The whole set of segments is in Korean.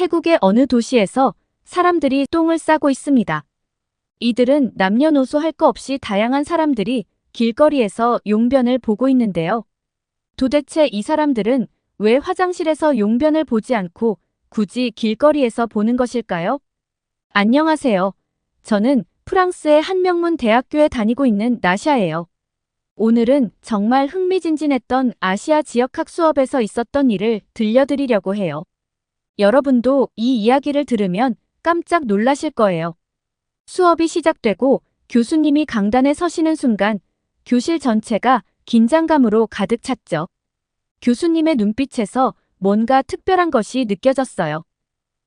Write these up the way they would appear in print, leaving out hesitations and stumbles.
태국의 어느 도시에서 사람들이 똥을 싸고 있습니다. 이들은 남녀노소 할 거 없이 다양한 사람들이 길거리에서 용변을 보고 있는데요. 도대체 이 사람들은 왜 화장실에서 용변을 보지 않고 굳이 길거리에서 보는 것일까요? 안녕하세요. 저는 프랑스의 한 명문 대학교에 다니고 있는 나샤예요. 오늘은 정말 흥미진진했던 아시아 지역학 수업에서 있었던 일을 들려드리려고 해요. 여러분도 이 이야기를 들으면 깜짝 놀라실 거예요. 수업이 시작되고 교수님이 강단에 서시는 순간 교실 전체가 긴장감으로 가득 찼죠. 교수님의 눈빛에서 뭔가 특별한 것이 느껴졌어요.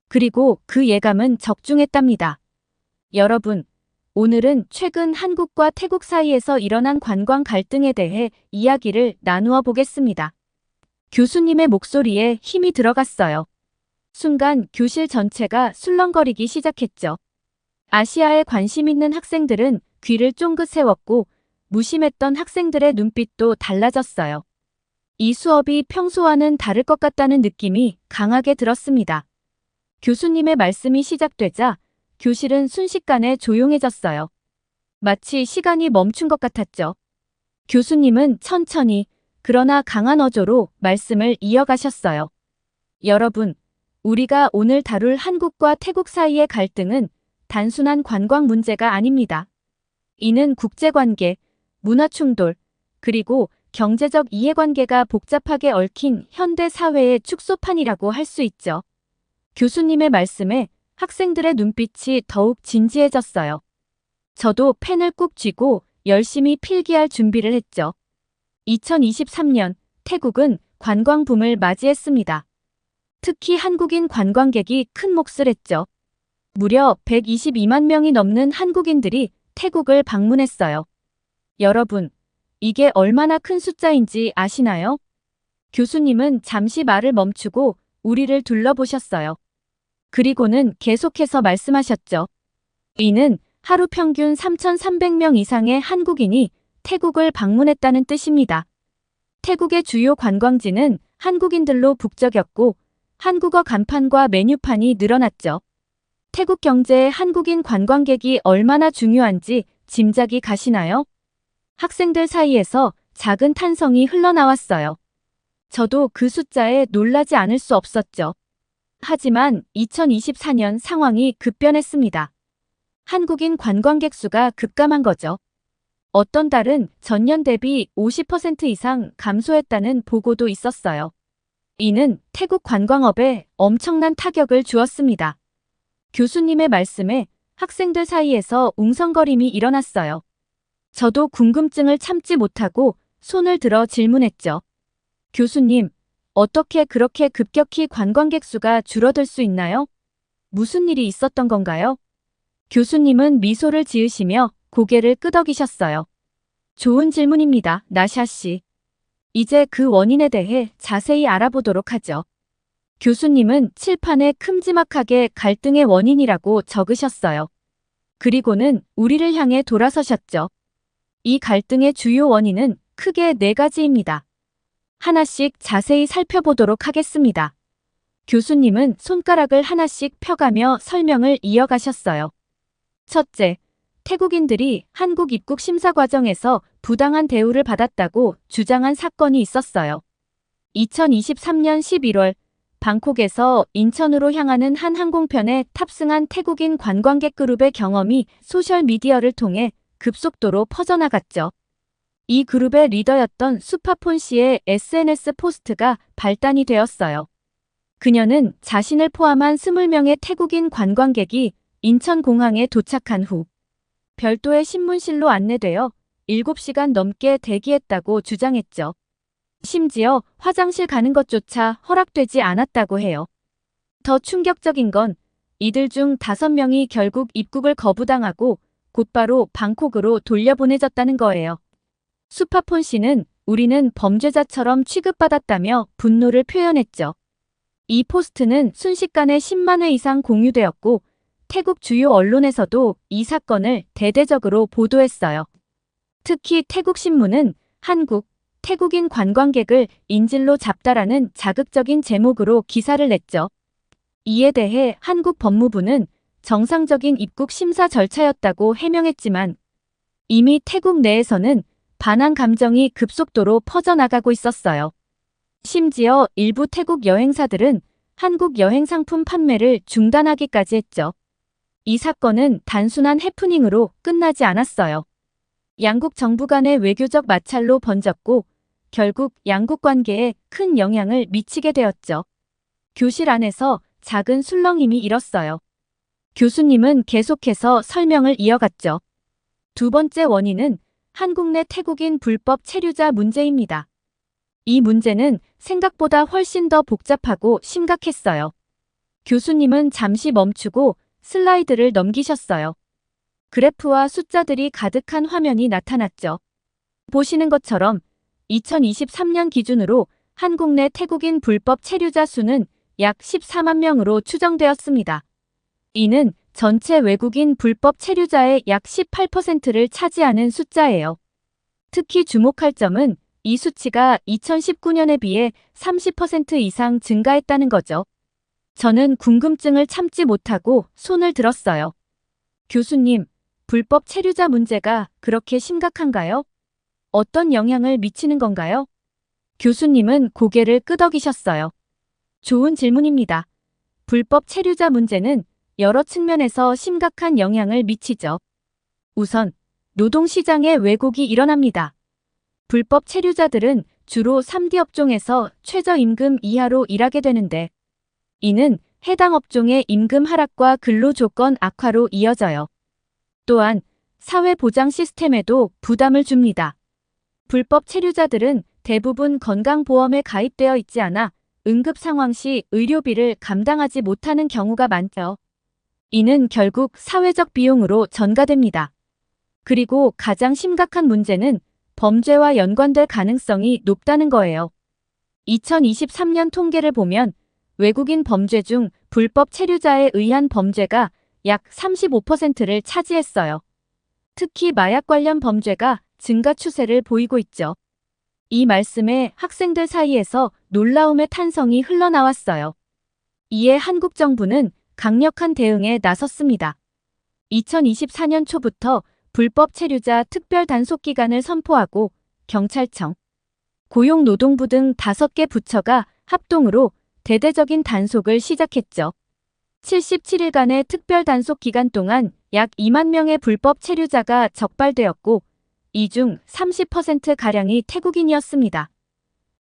그리고 그 예감은 적중했답니다. 여러분, 오늘은 최근 한국과 태국 사이에서 일어난 관광 갈등에 대해 이야기를 나누어 보겠습니다. 교수님의 목소리에 힘이 들어갔어요. 순간 교실 전체가 술렁거리기 시작했죠. 아시아에 관심 있는 학생들은 귀를 쫑긋 세웠고 무심했던 학생들의 눈빛도 달라졌어요. 이 수업이 평소와는 다를 것 같다는 느낌이 강하게 들었습니다. 교수님의 말씀이 시작되자 교실은 순식간에 조용해졌어요. 마치 시간이 멈춘 것 같았죠. 교수님은 천천히 그러나 강한 어조로 말씀을 이어가셨어요. 여러분, 우리가 오늘 다룰 한국과 태국 사이의 갈등은 단순한 관광 문제가 아닙니다. 이는 국제관계, 문화충돌, 그리고 경제적 이해관계가 복잡하게 얽힌 현대 사회의 축소판이라고 할 수 있죠. 교수님의 말씀에 학생들의 눈빛이 더욱 진지해졌어요. 저도 펜을 꾹 쥐고 열심히 필기할 준비를 했죠. 2023년 태국은 관광붐을 맞이했습니다. 특히 한국인 관광객이 큰 몫을 했죠. 무려 122만 명이 넘는 한국인들이 태국을 방문했어요. 여러분, 이게 얼마나 큰 숫자인지 아시나요? 교수님은 잠시 말을 멈추고 우리를 둘러보셨어요. 그리고는 계속해서 말씀하셨죠. 이는 하루 평균 3,300명 이상의 한국인이 태국을 방문했다는 뜻입니다. 태국의 주요 관광지는 한국인들로 북적였고 한국어 간판과 메뉴판이 늘어났죠. 태국 경제에 한국인 관광객이 얼마나 중요한지 짐작이 가시나요? 학생들 사이에서 작은 탄성이 흘러나왔어요. 저도 그 숫자에 놀라지 않을 수 없었죠. 하지만 2024년 상황이 급변했습니다. 한국인 관광객 수가 급감한 거죠. 어떤 달은 전년 대비 50% 이상 감소했다는 보고도 있었어요. 이는 태국 관광업에 엄청난 타격을 주었습니다. 교수님의 말씀에 학생들 사이에서 웅성거림이 일어났어요. 저도 궁금증을 참지 못하고 손을 들어 질문했죠. 교수님, 어떻게 그렇게 급격히 관광객 수가 줄어들 수 있나요? 무슨 일이 있었던 건가요? 교수님은 미소를 지으시며 고개를 끄덕이셨어요. 좋은 질문입니다, 나샤 씨. 이제 그 원인에 대해 자세히 알아보도록 하죠. 교수님은 칠판에 큼지막하게 갈등의 원인이라고 적으셨어요. 그리고는 우리를 향해 돌아서셨죠. 이 갈등의 주요 원인은 크게 4가지입니다. 하나씩 자세히 살펴보도록 하겠습니다. 교수님은 손가락을 하나씩 펴가며 설명을 이어가셨어요. 첫째, 태국인들이 한국 입국 심사 과정에서 부당한 대우를 받았다고 주장한 사건이 있었어요. 2023년 11월 방콕에서 인천으로 향하는 한 항공편에 탑승한 태국인 관광객 그룹의 경험이 소셜미디어를 통해 급속도로 퍼져나갔죠. 이 그룹의 리더였던 수파폰 씨의 SNS 포스트가 발단이 되었어요. 그녀는 자신을 포함한 20명의 태국인 관광객이 인천공항에 도착한 후 별도의 신문실로 안내되어 7시간 넘게 대기했다고 주장했죠. 심지어 화장실 가는 것조차 허락되지 않았다고 해요. 더 충격적인 건 이들 중 5명이 결국 입국을 거부당하고 곧바로 방콕으로 돌려보내졌다는 거예요. 수파폰 씨는 우리는 범죄자처럼 취급받았다며 분노를 표현했죠. 이 포스트는 순식간에 10만 회 이상 공유되었고 태국 주요 언론에서도 이 사건을 대대적으로 보도했어요. 특히 태국 신문은 한국, 태국인 관광객을 인질로 잡다라는 자극적인 제목으로 기사를 냈죠. 이에 대해 한국 법무부는 정상적인 입국 심사 절차였다고 해명했지만 이미 태국 내에서는 반한 감정이 급속도로 퍼져나가고 있었어요. 심지어 일부 태국 여행사들은 한국 여행 상품 판매를 중단하기까지 했죠. 이 사건은 단순한 해프닝으로 끝나지 않았어요. 양국 정부 간의 외교적 마찰로 번졌고 결국 양국 관계에 큰 영향을 미치게 되었죠. 교실 안에서 작은 술렁임이 일었어요. 교수님은 계속해서 설명을 이어갔죠. 두 번째 원인은 한국 내 태국인 불법 체류자 문제입니다. 이 문제는 생각보다 훨씬 더 복잡하고 심각했어요. 교수님은 잠시 멈추고 슬라이드를 넘기셨어요. 그래프와 숫자들이 가득한 화면이 나타났죠. 보시는 것처럼 2023년 기준으로 한국 내 태국인 불법 체류자 수는 약 14만 명으로 추정되었습니다. 이는 전체 외국인 불법 체류자의 약 18%를 차지하는 숫자예요. 특히 주목할 점은 이 수치가 2019년에 비해 30% 이상 증가했다는 거죠. 저는 궁금증을 참지 못하고 손을 들었어요. 교수님, 불법 체류자 문제가 그렇게 심각한가요? 어떤 영향을 미치는 건가요? 교수님은 고개를 끄덕이셨어요. 좋은 질문입니다. 불법 체류자 문제는 여러 측면에서 심각한 영향을 미치죠. 우선, 노동시장에 왜곡이 일어납니다. 불법 체류자들은 주로 3D 업종에서 최저임금 이하로 일하게 되는데 이는 해당 업종의 임금 하락과 근로조건 악화로 이어져요. 또한 사회보장 시스템에도 부담을 줍니다. 불법 체류자들은 대부분 건강보험에 가입되어 있지 않아 응급 상황 시 의료비를 감당하지 못하는 경우가 많죠. 이는 결국 사회적 비용으로 전가됩니다. 그리고 가장 심각한 문제는 범죄와 연관될 가능성이 높다는 거예요. 2023년 통계를 보면 외국인 범죄 중 불법 체류자에 의한 범죄가 약 35%를 차지했어요. 특히 마약 관련 범죄가 증가 추세를 보이고 있죠. 이 말씀에 학생들 사이에서 놀라움의 탄성이 흘러나왔어요. 이에 한국 정부는 강력한 대응에 나섰습니다. 2024년 초부터 불법 체류자 특별 단속 기간을 선포하고 경찰청, 고용노동부 등 5개 부처가 합동으로 대대적인 단속을 시작했죠. 77일간의 특별 단속 기간 동안 약 2만 명의 불법 체류자가 적발되었고 이 중 30%가량이 태국인이었습니다.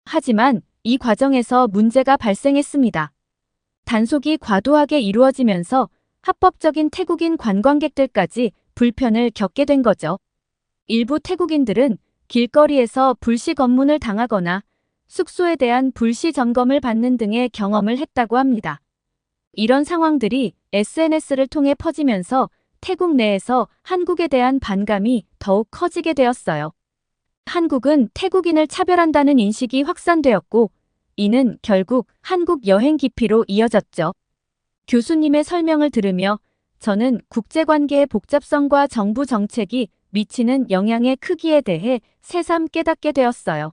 하지만 이 과정에서 문제가 발생했습니다. 단속이 과도하게 이루어지면서 합법적인 태국인 관광객들까지 불편을 겪게 된 거죠. 일부 태국인들은 길거리에서 불시 검문을 당하거나 숙소에 대한 불시 점검을 받는 등의 경험을 했다고 합니다. 이런 상황들이 SNS를 통해 퍼지면서 태국 내에서 한국에 대한 반감이 더욱 커지게 되었어요. 한국은 태국인을 차별한다는 인식이 확산되었고 이는 결국 한국 여행 기피로 이어졌죠. 교수님의 설명을 들으며 저는 국제관계의 복잡성과 정부 정책이 미치는 영향의 크기에 대해 새삼 깨닫게 되었어요.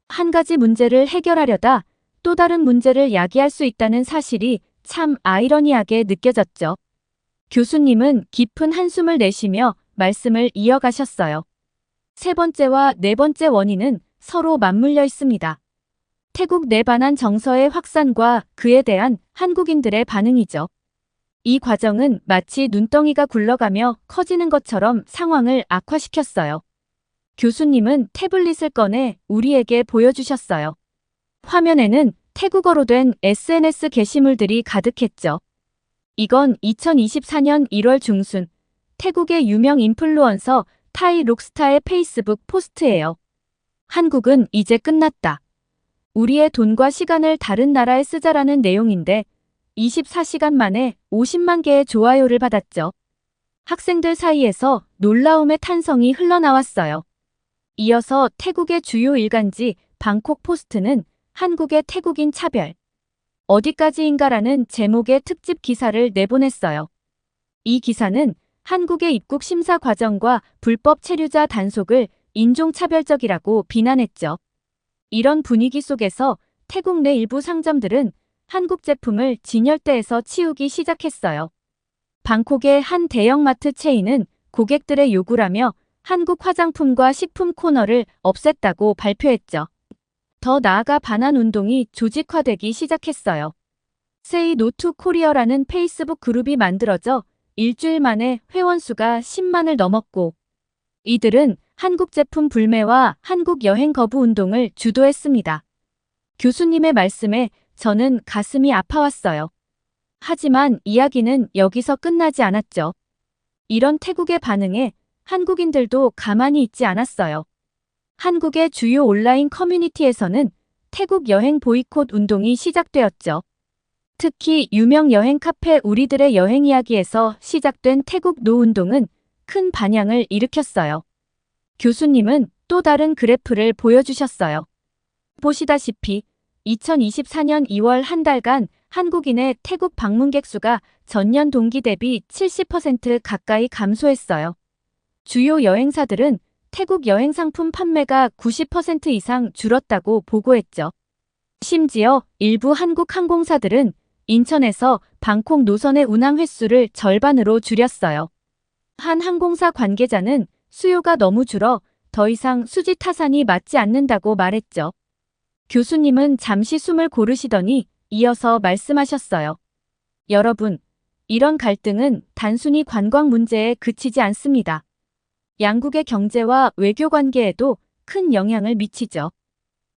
한 가지 문제를 해결하려다 또 다른 문제를 야기할 수 있다는 사실이 참 아이러니하게 느껴졌죠. 교수님은 깊은 한숨을 내쉬며 말씀을 이어가셨어요. 세 번째와 네 번째 원인은 서로 맞물려 있습니다. 태국 내 반한 정서의 확산과 그에 대한 한국인들의 반응이죠. 이 과정은 마치 눈덩이가 굴러가며 커지는 것처럼 상황을 악화시켰어요. 교수님은 태블릿을 꺼내 우리에게 보여주셨어요. 화면에는 태국어로 된 SNS 게시물들이 가득했죠. 이건 2024년 1월 중순 태국의 유명 인플루언서 타이 록스타의 페이스북 포스트예요. 한국은 이제 끝났다. 우리의 돈과 시간을 다른 나라에 쓰자라는 내용인데 24시간 만에 50만 개의 좋아요를 받았죠. 학생들 사이에서 놀라움의 탄성이 흘러나왔어요. 이어서 태국의 주요 일간지 방콕 포스트는 한국의 태국인 차별, 어디까지인가라는 제목의 특집 기사를 내보냈어요. 이 기사는 한국의 입국 심사 과정과 불법 체류자 단속을 인종차별적이라고 비난했죠. 이런 분위기 속에서 태국 내 일부 상점들은 한국 제품을 진열대에서 치우기 시작했어요. 방콕의 한 대형마트 체인은 고객들의 요구라며 한국 화장품과 식품 코너를 없앴다고 발표했죠. 더 나아가 반환 운동이 조직화되기 시작했어요. Say No to Korea라는 페이스북 그룹이 만들어져 일주일 만에 회원수가 10만을 넘었고, 이들은 한국 제품 불매와 한국 여행 거부 운동을 주도했습니다. 교수님의 말씀에 저는 가슴이 아파왔어요. 하지만 이야기는 여기서 끝나지 않았죠. 이런 태국의 반응에 한국인들도 가만히 있지 않았어요. 한국의 주요 온라인 커뮤니티에서는 태국 여행 보이콧 운동이 시작되었죠. 특히 유명 여행 카페 우리들의 여행 이야기에서 시작된 태국 노 운동은 큰 반향을 일으켰어요. 교수님은 또 다른 그래프를 보여주셨어요. 보시다시피 2024년 2월 한 달간 한국인의 태국 방문객 수가 전년 동기 대비 70% 가까이 감소했어요. 주요 여행사들은 태국 여행 상품 판매가 90% 이상 줄었다고 보고했죠. 심지어 일부 한국 항공사들은 인천에서 방콕 노선의 운항 횟수를 절반으로 줄였어요. 한 항공사 관계자는 수요가 너무 줄어 더 이상 수지 타산이 맞지 않는다고 말했죠. 교수님은 잠시 숨을 고르시더니 이어서 말씀하셨어요. 여러분, 이런 갈등은 단순히 관광 문제에 그치지 않습니다. 양국의 경제와 외교 관계에도 큰 영향을 미치죠.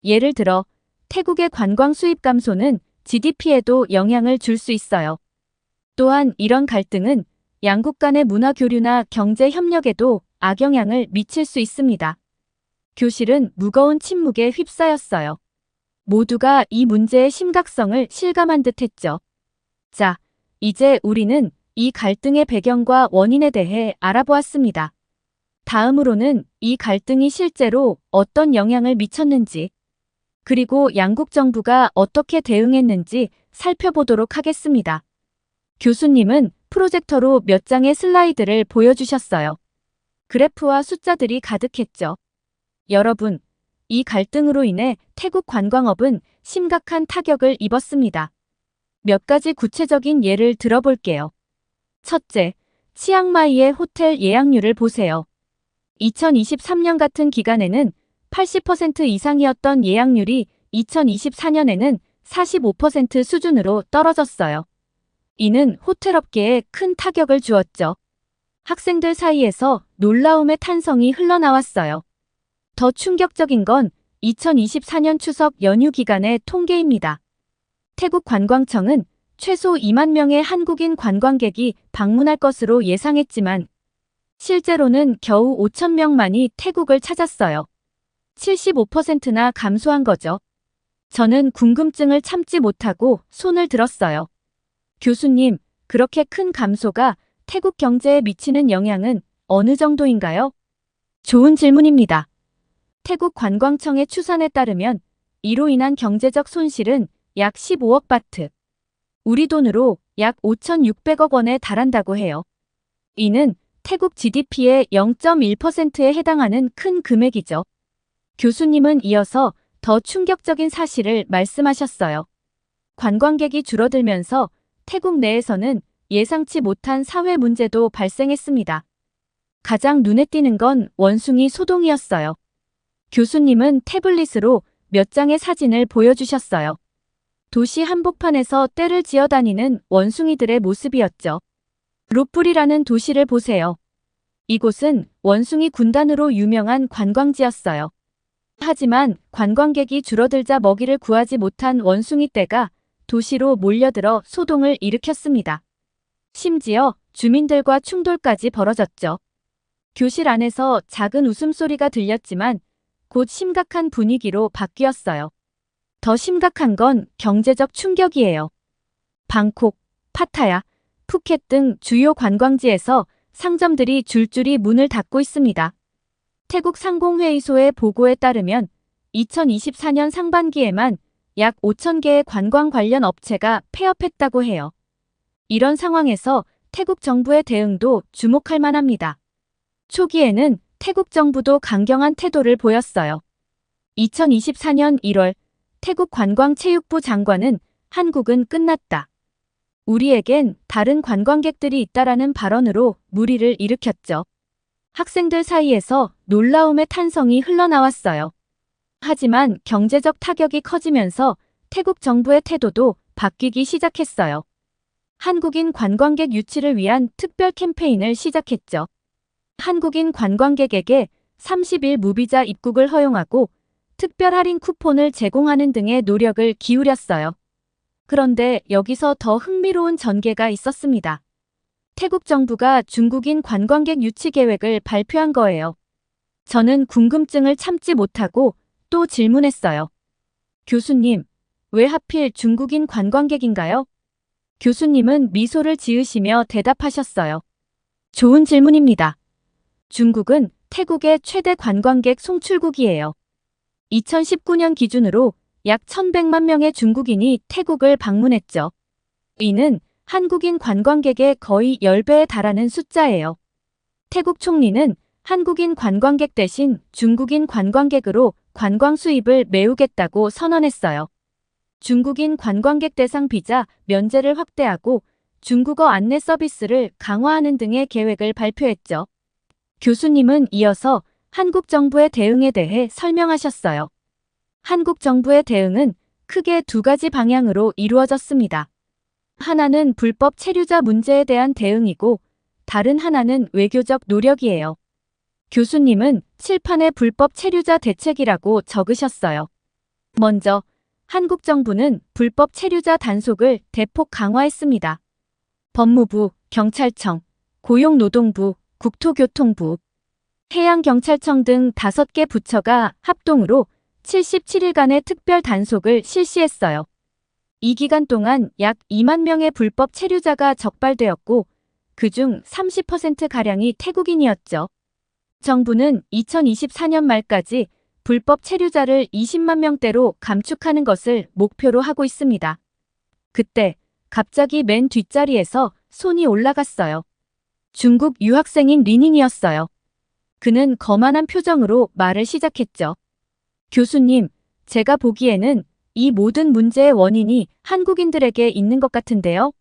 예를 들어 태국의 관광 수입 감소는 GDP에도 영향을 줄 수 있어요. 또한 이런 갈등은 양국 간의 문화 교류나 경제 협력에도 악영향을 미칠 수 있습니다. 교실은 무거운 침묵에 휩싸였어요. 모두가 이 문제의 심각성을 실감한 듯 했죠. 자, 이제 우리는 이 갈등의 배경과 원인에 대해 알아보았습니다. 다음으로는 이 갈등이 실제로 어떤 영향을 미쳤는지, 그리고 양국 정부가 어떻게 대응했는지 살펴보도록 하겠습니다. 교수님은 프로젝터로 몇 장의 슬라이드를 보여주셨어요. 그래프와 숫자들이 가득했죠. 여러분, 이 갈등으로 인해 태국 관광업은 심각한 타격을 입었습니다. 몇 가지 구체적인 예를 들어볼게요. 첫째, 치앙마이의 호텔 예약률을 보세요. 2023년 같은 기간에는 80% 이상이었던 예약률이 2024년에는 45% 수준으로 떨어졌어요. 이는 호텔업계에 큰 타격을 주었죠. 학생들 사이에서 놀라움의 탄성이 흘러나왔어요. 더 충격적인 건 2024년 추석 연휴 기간의 통계입니다. 태국 관광청은 최소 2만 명의 한국인 관광객이 방문할 것으로 예상했지만 실제로는 겨우 5천 명만이 태국을 찾았어요. 75%나 감소한 거죠. 저는 궁금증을 참지 못하고 손을 들었어요. 교수님, 그렇게 큰 감소가 태국 경제에 미치는 영향은 어느 정도인가요? 좋은 질문입니다. 태국 관광청의 추산에 따르면 이로 인한 경제적 손실은 약 15억 바트, 우리 돈으로 약 5,600억 원에 달한다고 해요. 이는 태국 GDP의 0.1%에 해당하는 큰 금액이죠. 교수님은 이어서 더 충격적인 사실을 말씀하셨어요. 관광객이 줄어들면서 태국 내에서는 예상치 못한 사회 문제도 발생했습니다. 가장 눈에 띄는 건 원숭이 소동이었어요. 교수님은 태블릿으로 몇 장의 사진을 보여주셨어요. 도시 한복판에서 떼를 지어다니는 원숭이들의 모습이었죠. 로풀이라는 도시를 보세요. 이곳은 원숭이 군단으로 유명한 관광지였어요. 하지만 관광객이 줄어들자 먹이를 구하지 못한 원숭이 떼가 도시로 몰려들어 소동을 일으켰습니다. 심지어 주민들과 충돌까지 벌어졌죠. 교실 안에서 작은 웃음소리가 들렸지만 곧 심각한 분위기로 바뀌었어요. 더 심각한 건 경제적 충격이에요. 방콕, 파타야, 푸켓 등 주요 관광지에서 상점들이 줄줄이 문을 닫고 있습니다. 태국 상공회의소의 보고에 따르면 2024년 상반기에만 약 5,000개의 관광 관련 업체가 폐업했다고 해요. 이런 상황에서 태국 정부의 대응도 주목할 만합니다. 초기에는 태국 정부도 강경한 태도를 보였어요. 2024년 1월 태국 관광체육부 장관은 한국은 끝났다. 우리에겐 다른 관광객들이 있다라는 발언으로 물의를 일으켰죠. 학생들 사이에서 놀라움의 탄성이 흘러나왔어요. 하지만 경제적 타격이 커지면서 태국 정부의 태도도 바뀌기 시작했어요. 한국인 관광객 유치를 위한 특별 캠페인을 시작했죠. 한국인 관광객에게 30일 무비자 입국을 허용하고 특별 할인 쿠폰을 제공하는 등의 노력을 기울였어요. 그런데 여기서 더 흥미로운 전개가 있었습니다. 태국 정부가 중국인 관광객 유치 계획을 발표한 거예요. 저는 궁금증을 참지 못하고 또 질문했어요. 교수님, 왜 하필 중국인 관광객인가요? 교수님은 미소를 지으시며 대답하셨어요. 좋은 질문입니다. 중국은 태국의 최대 관광객 송출국이에요. 2019년 기준으로 약 1,100만 명의 중국인이 태국을 방문했죠. 이는 한국인 관광객의 거의 10배에 달하는 숫자예요. 태국 총리는 한국인 관광객 대신 중국인 관광객으로 관광 수입을 메우겠다고 선언했어요. 중국인 관광객 대상 비자 면제를 확대하고 중국어 안내 서비스를 강화하는 등의 계획을 발표했죠. 교수님은 이어서 한국 정부의 대응에 대해 설명하셨어요. 한국 정부의 대응은 크게 두 가지 방향으로 이루어졌습니다. 하나는 불법 체류자 문제에 대한 대응이고 다른 하나는 외교적 노력이에요. 교수님은 칠판에 불법 체류자 대책이라고 적으셨어요. 먼저 한국 정부는 불법 체류자 단속을 대폭 강화했습니다. 법무부, 경찰청, 고용노동부, 국토교통부, 해양경찰청 등 5개 부처가 합동으로 77일간의 특별 단속을 실시했어요. 이 기간 동안 약 2만 명의 불법 체류자가 적발되었고 그중 30%가량이 태국인이었죠. 정부는 2024년 말까지 불법 체류자를 20만 명대로 감축하는 것을 목표로 하고 있습니다. 그때 갑자기 맨 뒷자리에서 손이 올라갔어요. 중국 유학생인 리닝이었어요. 그는 거만한 표정으로 말을 시작했죠. 교수님, 제가 보기에는 이 모든 문제의 원인이 한국인들에게 있는 것 같은데요.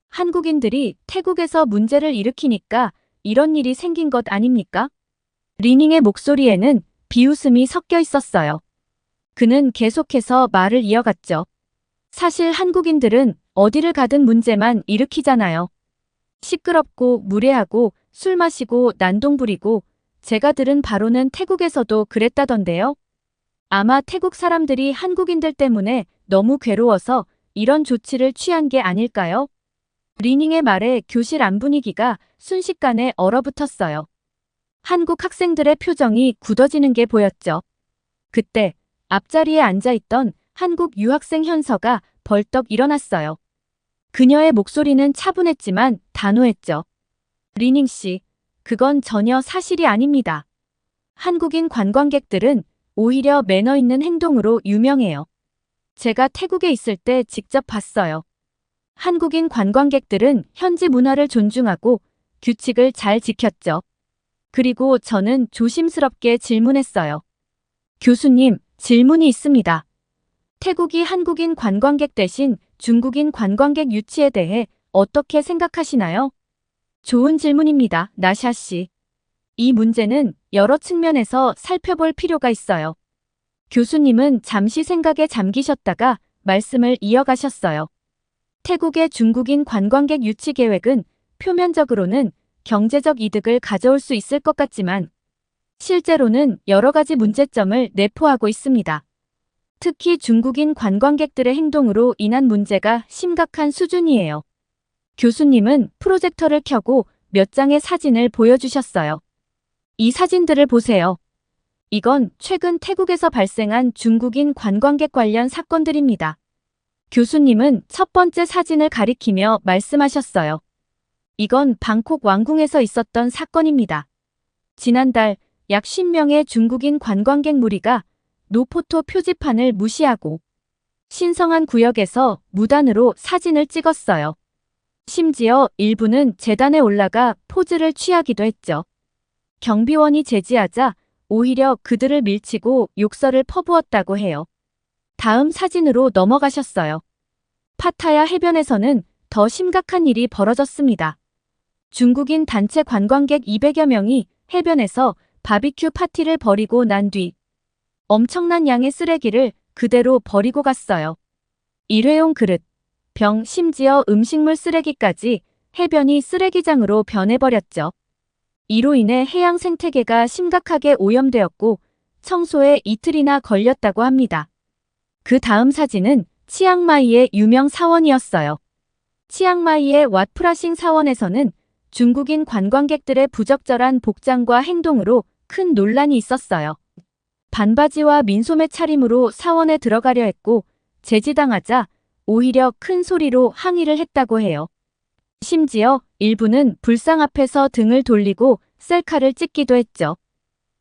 한국인들이 태국에서 문제를 일으키니까 이런 일이 생긴 것 아닙니까? 리닝의 목소리에는 비웃음이 섞여 있었어요. 그는 계속해서 말을 이어갔죠. 사실 한국인들은 어디를 가든 문제만 일으키잖아요. 시끄럽고 무례하고 술 마시고 난동 부리고 제가 들은 바로는 태국에서도 그랬다던데요. 아마 태국 사람들이 한국인들 때문에 너무 괴로워서 이런 조치를 취한 게 아닐까요? 리닝의 말에 교실 안 분위기가 순식간에 얼어붙었어요. 한국 학생들의 표정이 굳어지는 게 보였죠. 그때 앞자리에 앉아있던 한국 유학생 현서가 벌떡 일어났어요. 그녀의 목소리는 차분했지만 단호했죠. 리닝 씨, 그건 전혀 사실이 아닙니다. 한국인 관광객들은 오히려 매너 있는 행동으로 유명해요. 제가 태국에 있을 때 직접 봤어요. 한국인 관광객들은 현지 문화를 존중하고 규칙을 잘 지켰죠. 그리고 저는 조심스럽게 질문했어요. 교수님, 질문이 있습니다. 태국이 한국인 관광객 대신 중국인 관광객 유치에 대해 어떻게 생각하시나요? 좋은 질문입니다, 나샤 씨. 이 문제는 여러 측면에서 살펴볼 필요가 있어요. 교수님은 잠시 생각에 잠기셨다가 말씀을 이어가셨어요. 태국의 중국인 관광객 유치 계획은 표면적으로는 경제적 이득을 가져올 수 있을 것 같지만 실제로는 여러 가지 문제점을 내포하고 있습니다. 특히 중국인 관광객들의 행동으로 인한 문제가 심각한 수준이에요. 교수님은 프로젝터를 켜고 몇 장의 사진을 보여주셨어요. 이 사진들을 보세요. 이건 최근 태국에서 발생한 중국인 관광객 관련 사건들입니다. 교수님은 첫 번째 사진을 가리키며 말씀하셨어요. 이건 방콕 왕궁에서 있었던 사건입니다. 지난달 약 10명의 중국인 관광객 무리가 노포토 표지판을 무시하고 신성한 구역에서 무단으로 사진을 찍었어요. 심지어 일부는 재단에 올라가 포즈를 취하기도 했죠. 경비원이 제지하자 오히려 그들을 밀치고 욕설을 퍼부었다고 해요. 다음 사진으로 넘어가셨어요. 파타야 해변에서는 더 심각한 일이 벌어졌습니다. 중국인 단체 관광객 200여 명이 해변에서 바비큐 파티를 벌이고 난 뒤 엄청난 양의 쓰레기를 그대로 버리고 갔어요. 일회용 그릇, 병, 심지어 음식물 쓰레기까지 해변이 쓰레기장으로 변해버렸죠. 이로 인해 해양 생태계가 심각하게 오염되었고 청소에 이틀이나 걸렸다고 합니다. 그 다음 사진은 치앙마이의 유명 사원이었어요. 치앙마이의 왓프라싱 사원에서는 중국인 관광객들의 부적절한 복장과 행동으로 큰 논란이 있었어요. 반바지와 민소매 차림으로 사원에 들어가려 했고 제지당하자 오히려 큰 소리로 항의를 했다고 해요. 심지어 일부는 불상 앞에서 등을 돌리고 셀카를 찍기도 했죠.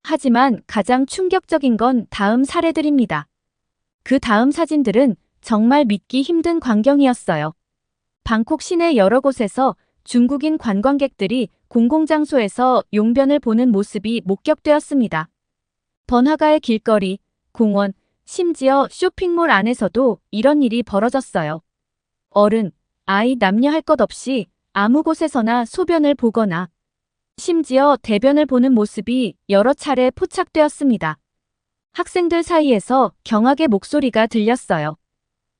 하지만 가장 충격적인 건 다음 사례들입니다. 그 다음 사진들은 정말 믿기 힘든 광경이었어요. 방콕 시내 여러 곳에서 중국인 관광객들이 공공장소에서 용변을 보는 모습이 목격되었습니다. 번화가의 길거리, 공원, 심지어 쇼핑몰 안에서도 이런 일이 벌어졌어요. 어른, 아이 남녀 할 것 없이 아무 곳에서나 소변을 보거나 심지어 대변을 보는 모습이 여러 차례 포착되었습니다. 학생들 사이에서 경악의 목소리가 들렸어요.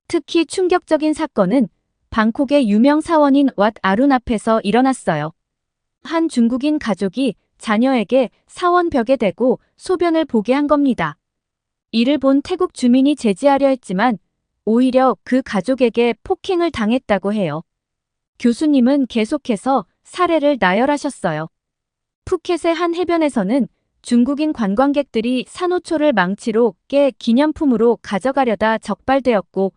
특히 충격적인 사건은 방콕의 유명 사원인 왓 아룬 앞에서 일어났어요. 한 중국인 가족이 자녀에게 사원 벽에 대고 소변을 보게 한 겁니다. 이를 본 태국 주민이 제지하려 했지만 오히려 그 가족에게 폭행을 당했다고 해요. 교수님은 계속해서 사례를 나열하셨어요. 푸켓의 한 해변에서는 중국인 관광객들이 산호초를 망치로 깨 기념품으로 가져가려다 적발되었고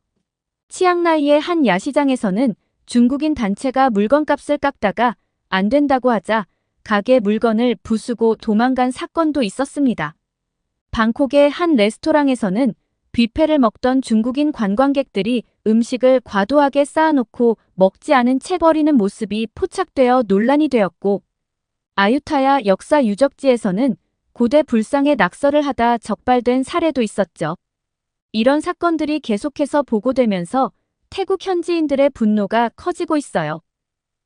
치앙라이의 한 야시장에서는 중국인 단체가 물건값을 깎다가 안 된다고 하자 가게 물건을 부수고 도망간 사건도 있었습니다. 방콕의 한 레스토랑에서는 뷔페를 먹던 중국인 관광객들이 음식을 과도하게 쌓아놓고 먹지 않은 채 버리는 모습이 포착되어 논란이 되었고 아유타야 역사 유적지에서는 고대 불상에 낙서를 하다 적발된 사례도 있었죠. 이런 사건들이 계속해서 보고되면서 태국 현지인들의 분노가 커지고 있어요.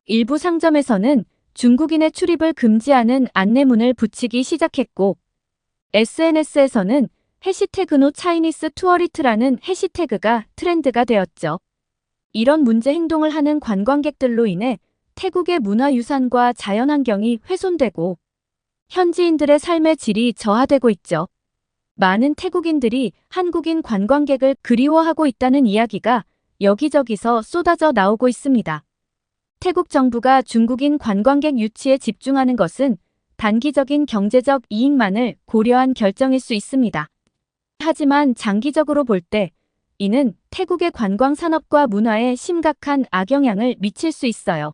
일부 상점에서는 중국인의 출입을 금지하는 안내문을 붙이기 시작했고 SNS에서는 해시태그 노 차이니스 투어리트라는 해시태그가 트렌드가 되었죠. 이런 문제 행동을 하는 관광객들로 인해 태국의 문화유산과 자연환경이 훼손되고 현지인들의 삶의 질이 저하되고 있죠. 많은 태국인들이 한국인 관광객을 그리워하고 있다는 이야기가 여기저기서 쏟아져 나오고 있습니다. 태국 정부가 중국인 관광객 유치에 집중하는 것은 단기적인 경제적 이익만을 고려한 결정일 수 있습니다. 하지만 장기적으로 볼 때 이는 태국의 관광 산업과 문화에 심각한 악영향을 미칠 수 있어요.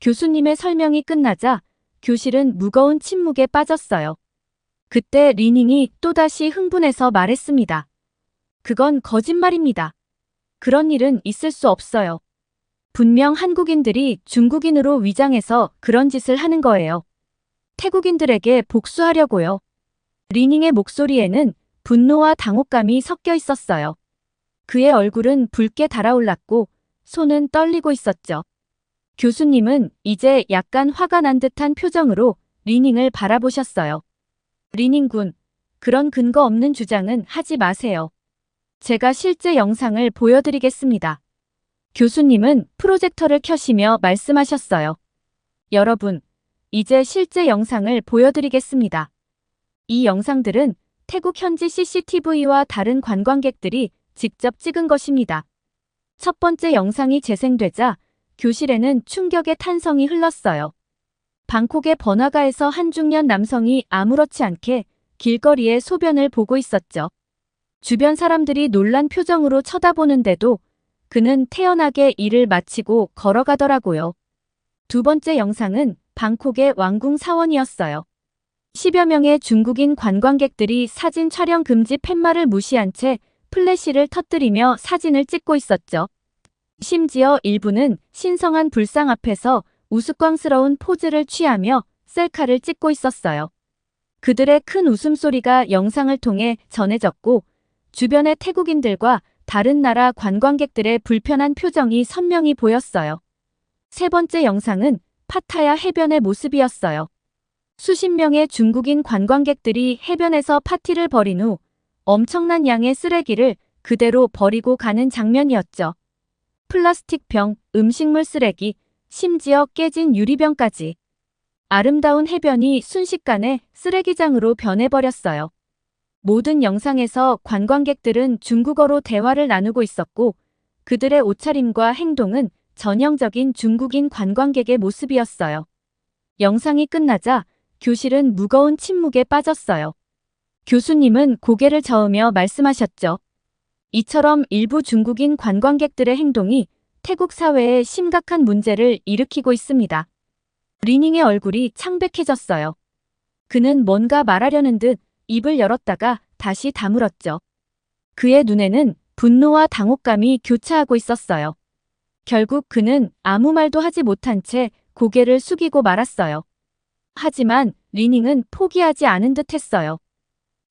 교수님의 설명이 끝나자 교실은 무거운 침묵에 빠졌어요. 그때 리닝이 또다시 흥분해서 말했습니다. 그건 거짓말입니다. 그런 일은 있을 수 없어요. 분명 한국인들이 중국인으로 위장해서 그런 짓을 하는 거예요. 태국인들에게 복수하려고요. 리닝의 목소리에는 분노와 당혹감이 섞여 있었어요. 그의 얼굴은 붉게 달아올랐고 손은 떨리고 있었죠. 교수님은 이제 약간 화가 난 듯한 표정으로 리닝을 바라보셨어요. 리닝 군, 그런 근거 없는 주장은 하지 마세요. 제가 실제 영상을 보여드리겠습니다. 교수님은 프로젝터를 켜시며 말씀하셨어요. 여러분, 이제 실제 영상을 보여드리겠습니다. 이 영상들은 태국 현지 CCTV와 다른 관광객들이 직접 찍은 것입니다. 첫 번째 영상이 재생되자 교실에는 충격의 탄성이 흘렀어요. 방콕의 번화가에서 한 중년 남성이 아무렇지 않게 길거리에 소변을 보고 있었죠. 주변 사람들이 놀란 표정으로 쳐다보는데도 그는 태연하게 일을 마치고 걸어가더라고요. 두 번째 영상은 방콕의 왕궁 사원이었어요. 10여 명의 중국인 관광객들이 사진 촬영 금지 팻말을 무시한 채 플래시를 터뜨리며 사진을 찍고 있었죠. 심지어 일부는 신성한 불상 앞에서 우스꽝스러운 포즈를 취하며 셀카를 찍고 있었어요. 그들의 큰 웃음소리가 영상을 통해 전해졌고 주변의 태국인들과 다른 나라 관광객들의 불편한 표정이 선명히 보였어요. 세 번째 영상은 파타야 해변의 모습이었어요. 수십 명의 중국인 관광객들이 해변에서 파티를 벌인 후 엄청난 양의 쓰레기를 그대로 버리고 가는 장면이었죠. 플라스틱 병, 음식물 쓰레기, 심지어 깨진 유리병까지. 아름다운 해변이 순식간에 쓰레기장으로 변해버렸어요. 모든 영상에서 관광객들은 중국어로 대화를 나누고 있었고 그들의 옷차림과 행동은 전형적인 중국인 관광객의 모습이었어요. 영상이 끝나자 교실은 무거운 침묵에 빠졌어요. 교수님은 고개를 저으며 말씀하셨죠. 이처럼 일부 중국인 관광객들의 행동이 태국 사회에 심각한 문제를 일으키고 있습니다. 리닝의 얼굴이 창백해졌어요. 그는 뭔가 말하려는 듯 입을 열었다가 다시 다물었죠. 그의 눈에는 분노와 당혹감이 교차하고 있었어요. 결국 그는 아무 말도 하지 못한 채 고개를 숙이고 말았어요. 하지만 리닝은 포기하지 않은 듯 했어요.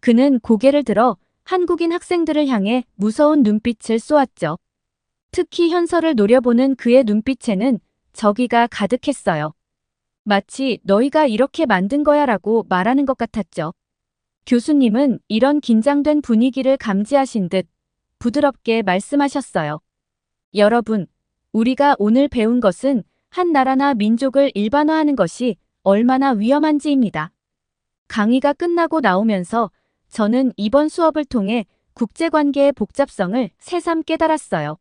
그는 고개를 들어 한국인 학생들을 향해 무서운 눈빛을 쏘았죠. 특히 현서를 노려보는 그의 눈빛에는 적의가 가득했어요. 마치 너희가 이렇게 만든 거야 라고 말하는 것 같았죠. 교수님은 이런 긴장된 분위기를 감지하신 듯 부드럽게 말씀하셨어요. 여러분, 우리가 오늘 배운 것은 한 나라나 민족을 일반화하는 것이 얼마나 위험한지입니다. 강의가 끝나고 나오면서 저는 이번 수업을 통해 국제관계의 복잡성을 새삼 깨달았어요.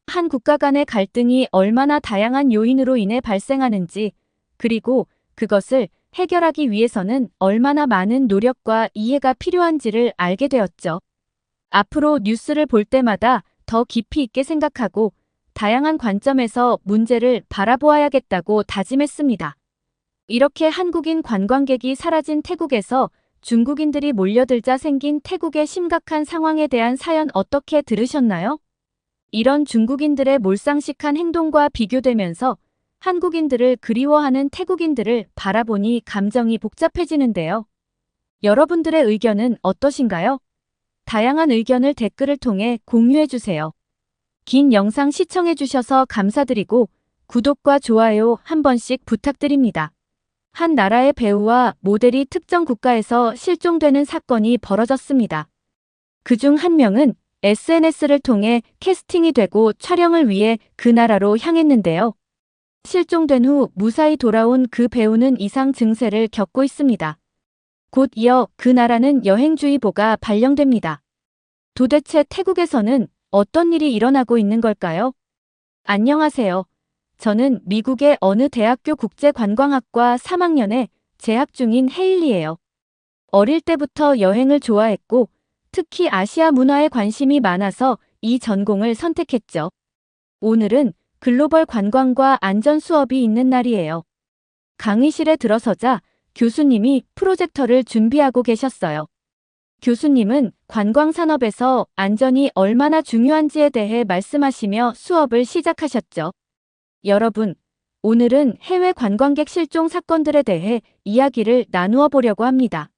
한 국가 간의 갈등이 얼마나 다양한 요인으로 인해 발생하는지, 그리고 그것을 해결하기 위해서는 얼마나 많은 노력과 이해가 필요한지를 알게 되었죠. 앞으로 뉴스를 볼 때마다 더 깊이 있게 생각하고 다양한 관점에서 문제를 바라보아야겠다고 다짐했습니다. 이렇게 한국인 관광객이 사라진 태국에서 중국인들이 몰려들자 생긴 태국의 심각한 상황에 대한 사연 어떻게 들으셨나요? 이런 중국인들의 몰상식한 행동과 비교되면서 한국인들을 그리워하는 태국인들을 바라보니 감정이 복잡해지는데요. 여러분들의 의견은 어떠신가요? 다양한 의견을 댓글을 통해 공유해주세요. 긴 영상 시청해주셔서 감사드리고 구독과 좋아요 한 번씩 부탁드립니다. 한 나라의 배우와 모델이 특정 국가에서 실종되는 사건이 벌어졌습니다. 그중 한 명은 SNS를 통해 캐스팅이 되고 촬영을 위해 그 나라로 향했는데요. 실종된 후 무사히 돌아온 그 배우는 이상 증세를 겪고 있습니다. 곧 이어 그 나라는 여행주의보가 발령됩니다. 도대체 태국에서는 어떤 일이 일어나고 있는 걸까요? 안녕하세요. 저는 미국의 어느 대학교 국제관광학과 3학년에 재학 중인 헤일리예요. 어릴 때부터 여행을 좋아했고 특히 아시아 문화에 관심이 많아서 이 전공을 선택했죠. 오늘은 글로벌 관광과 안전 수업이 있는 날이에요. 강의실에 들어서자 교수님이 프로젝터를 준비하고 계셨어요. 교수님은 관광 산업에서 안전이 얼마나 중요한지에 대해 말씀하시며 수업을 시작하셨죠. 여러분, 오늘은 해외 관광객 실종 사건들에 대해 이야기를 나누어 보려고 합니다.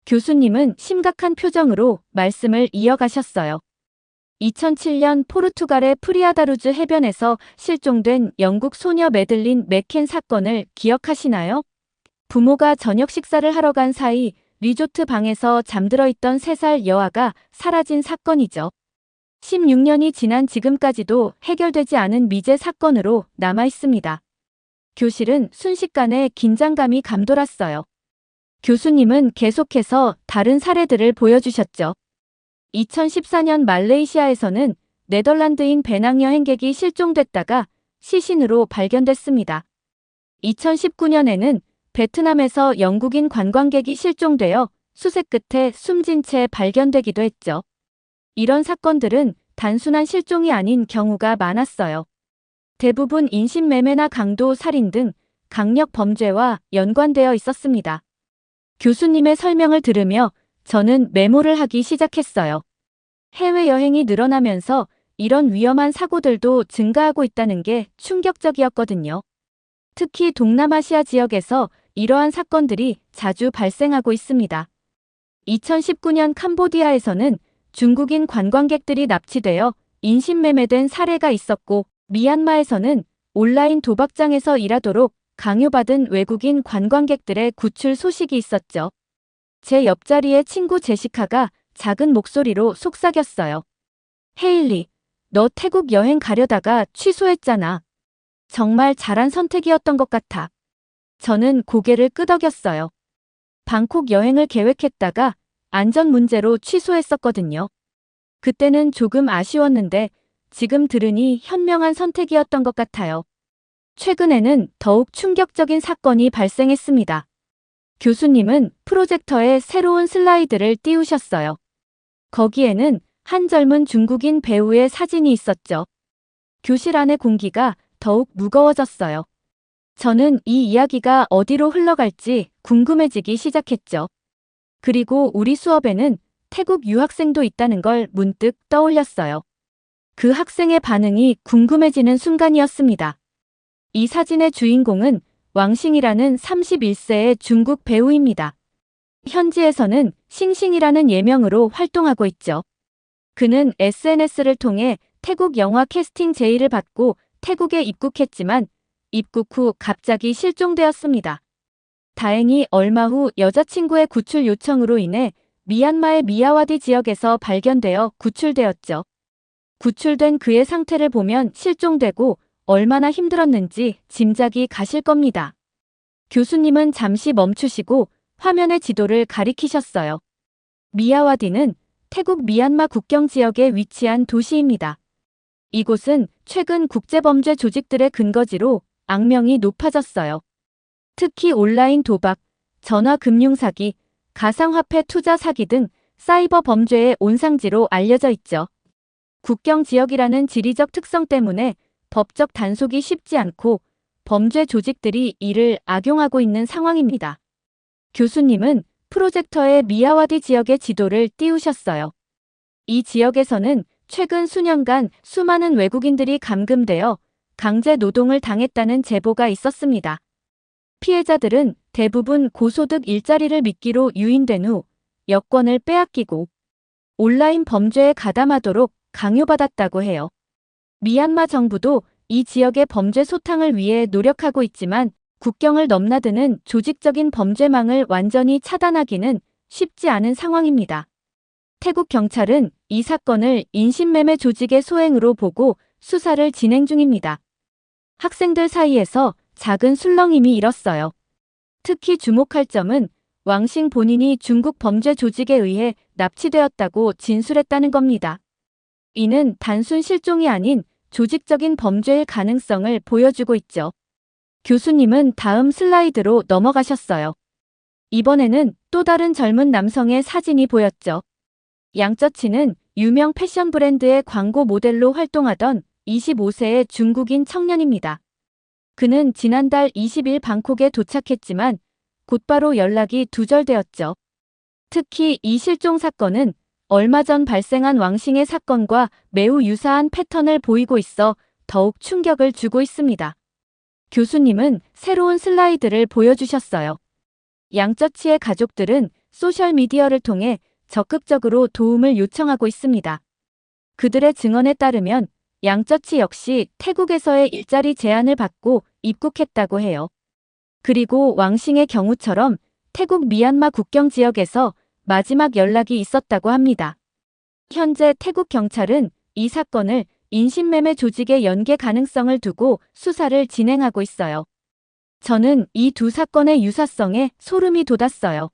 교수님은 심각한 표정으로 말씀을 이어가셨어요. 2007년 포르투갈의 프리아다루즈 해변에서 실종된 영국 소녀 매들린 맥켄 사건을 기억하시나요? 부모가 저녁 식사를 하러 간 사이 리조트 방에서 잠들어 있던 3살 여아가 사라진 사건이죠. 16년이 지난 지금까지도 해결되지 않은 미제 사건으로 남아 있습니다. 교실은 순식간에 긴장감이 감돌았어요. 교수님은 계속해서 다른 사례들을 보여주셨죠. 2014년 말레이시아에서는 네덜란드인 배낭 여행객이 실종됐다가 시신으로 발견됐습니다. 2019년에는 베트남에서 영국인 관광객이 실종되어 수색 끝에 숨진 채 발견되기도 했죠. 이런 사건들은 단순한 실종이 아닌 경우가 많았어요. 대부분 인신매매나 강도 살인 등 강력 범죄와 연관되어 있었습니다. 교수님의 설명을 들으며 저는 메모를 하기 시작했어요. 해외여행이 늘어나면서 이런 위험한 사고들도 증가하고 있다는 게 충격적이었거든요. 특히 동남아시아 지역에서 이러한 사건들이 자주 발생하고 있습니다. 2019년 캄보디아에서는 중국인 관광객들이 납치되어 인신매매된 사례가 있었고, 미얀마에서는 온라인 도박장에서 일하도록 강요받은 외국인 관광객들의 구출 소식이 있었죠. 제 옆자리의 친구 제시카가 작은 목소리로 속삭였어요. 헤일리, 너 태국 여행 가려다가 취소했잖아. 정말 잘한 선택이었던 것 같아. 저는 고개를 끄덕였어요. 방콕 여행을 계획했다가 안전 문제로 취소했었거든요. 그때는 조금 아쉬웠는데 지금 들으니 현명한 선택이었던 것 같아요. 최근에는 더욱 충격적인 사건이 발생했습니다. 교수님은 프로젝터에 새로운 슬라이드를 띄우셨어요. 거기에는 한 젊은 중국인 배우의 사진이 있었죠. 교실 안의 공기가 더욱 무거워졌어요. 저는 이 이야기가 어디로 흘러갈지 궁금해지기 시작했죠. 그리고 우리 수업에는 태국 유학생도 있다는 걸 문득 떠올렸어요. 그 학생의 반응이 궁금해지는 순간이었습니다. 이 사진의 주인공은 왕싱이라는 31세의 중국 배우입니다. 현지에서는 싱싱이라는 예명으로 활동하고 있죠. 그는 SNS를 통해 태국 영화 캐스팅 제의를 받고 태국에 입국했지만 입국 후 갑자기 실종되었습니다. 다행히 얼마 후 여자친구의 구출 요청으로 인해 미얀마의 미야와디 지역에서 발견되어 구출되었죠. 구출된 그의 상태를 보면 실종되고 얼마나 힘들었는지 짐작이 가실 겁니다. 교수님은 잠시 멈추시고 화면의 지도를 가리키셨어요. 미야와디는 태국 미얀마 국경 지역에 위치한 도시입니다. 이곳은 최근 국제범죄 조직들의 근거지로 악명이 높아졌어요. 특히 온라인 도박, 전화금융사기, 가상화폐 투자 사기 등 사이버 범죄의 온상지로 알려져 있죠. 국경 지역이라는 지리적 특성 때문에 법적 단속이 쉽지 않고 범죄 조직들이 이를 악용하고 있는 상황입니다. 교수님은 프로젝터에 미야와디 지역의 지도를 띄우셨어요. 이 지역에서는 최근 수년간 수많은 외국인들이 감금되어 강제 노동을 당했다는 제보가 있었습니다. 피해자들은 대부분 고소득 일자리를 미끼로 유인된 후 여권을 빼앗기고 온라인 범죄에 가담하도록 강요받았다고 해요. 미얀마 정부도 이 지역의 범죄 소탕을 위해 노력하고 있지만 국경을 넘나드는 조직적인 범죄망을 완전히 차단하기는 쉽지 않은 상황입니다. 태국 경찰은 이 사건을 인신매매 조직의 소행으로 보고 수사를 진행 중입니다. 학생들 사이에서 작은 술렁임이 일었어요. 특히 주목할 점은 왕싱 본인이 중국 범죄 조직에 의해 납치되었다고 진술했다는 겁니다. 이는 단순 실종이 아닌 조직적인 범죄일 가능성을 보여주고 있죠. 교수님은 다음 슬라이드로 넘어가셨어요. 이번에는 또 다른 젊은 남성의 사진이 보였죠. 양쩌치는 유명 패션 브랜드의 광고 모델로 활동하던 25세의 중국인 청년입니다. 그는 지난달 20일 방콕에 도착했지만 곧바로 연락이 두절되었죠. 특히 이 실종 사건은 얼마 전 발생한 왕싱의 사건과 매우 유사한 패턴을 보이고 있어 더욱 충격을 주고 있습니다. 교수님은 새로운 슬라이드를 보여주셨어요. 양쩌치의 가족들은 소셜미디어를 통해 적극적으로 도움을 요청하고 있습니다. 그들의 증언에 따르면 양쩌치 역시 태국에서의 일자리 제안을 받고 입국했다고 해요. 그리고 왕싱의 경우처럼 태국 미얀마 국경 지역에서 마지막 연락이 있었다고 합니다. 현재 태국 경찰은 이 사건을 인신매매 조직의 연계 가능성을 두고 수사를 진행하고 있어요. 저는 이 두 사건의 유사성에 소름이 돋았어요.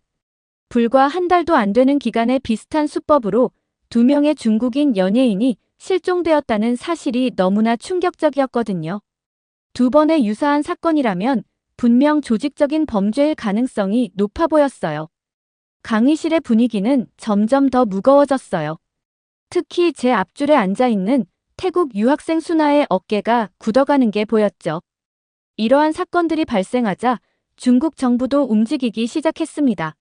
불과 한 달도 안 되는 기간에 비슷한 수법으로 두 명의 중국인 연예인이 실종되었다는 사실이 너무나 충격적이었거든요. 두 번의 유사한 사건이라면 분명 조직적인 범죄일 가능성이 높아 보였어요. 강의실의 분위기는 점점 더 무거워졌어요. 특히 제 앞줄에 앉아있는 태국 유학생 순아의 어깨가 굳어가는 게 보였죠. 이러한 사건들이 발생하자 중국 정부도 움직이기 시작했습니다.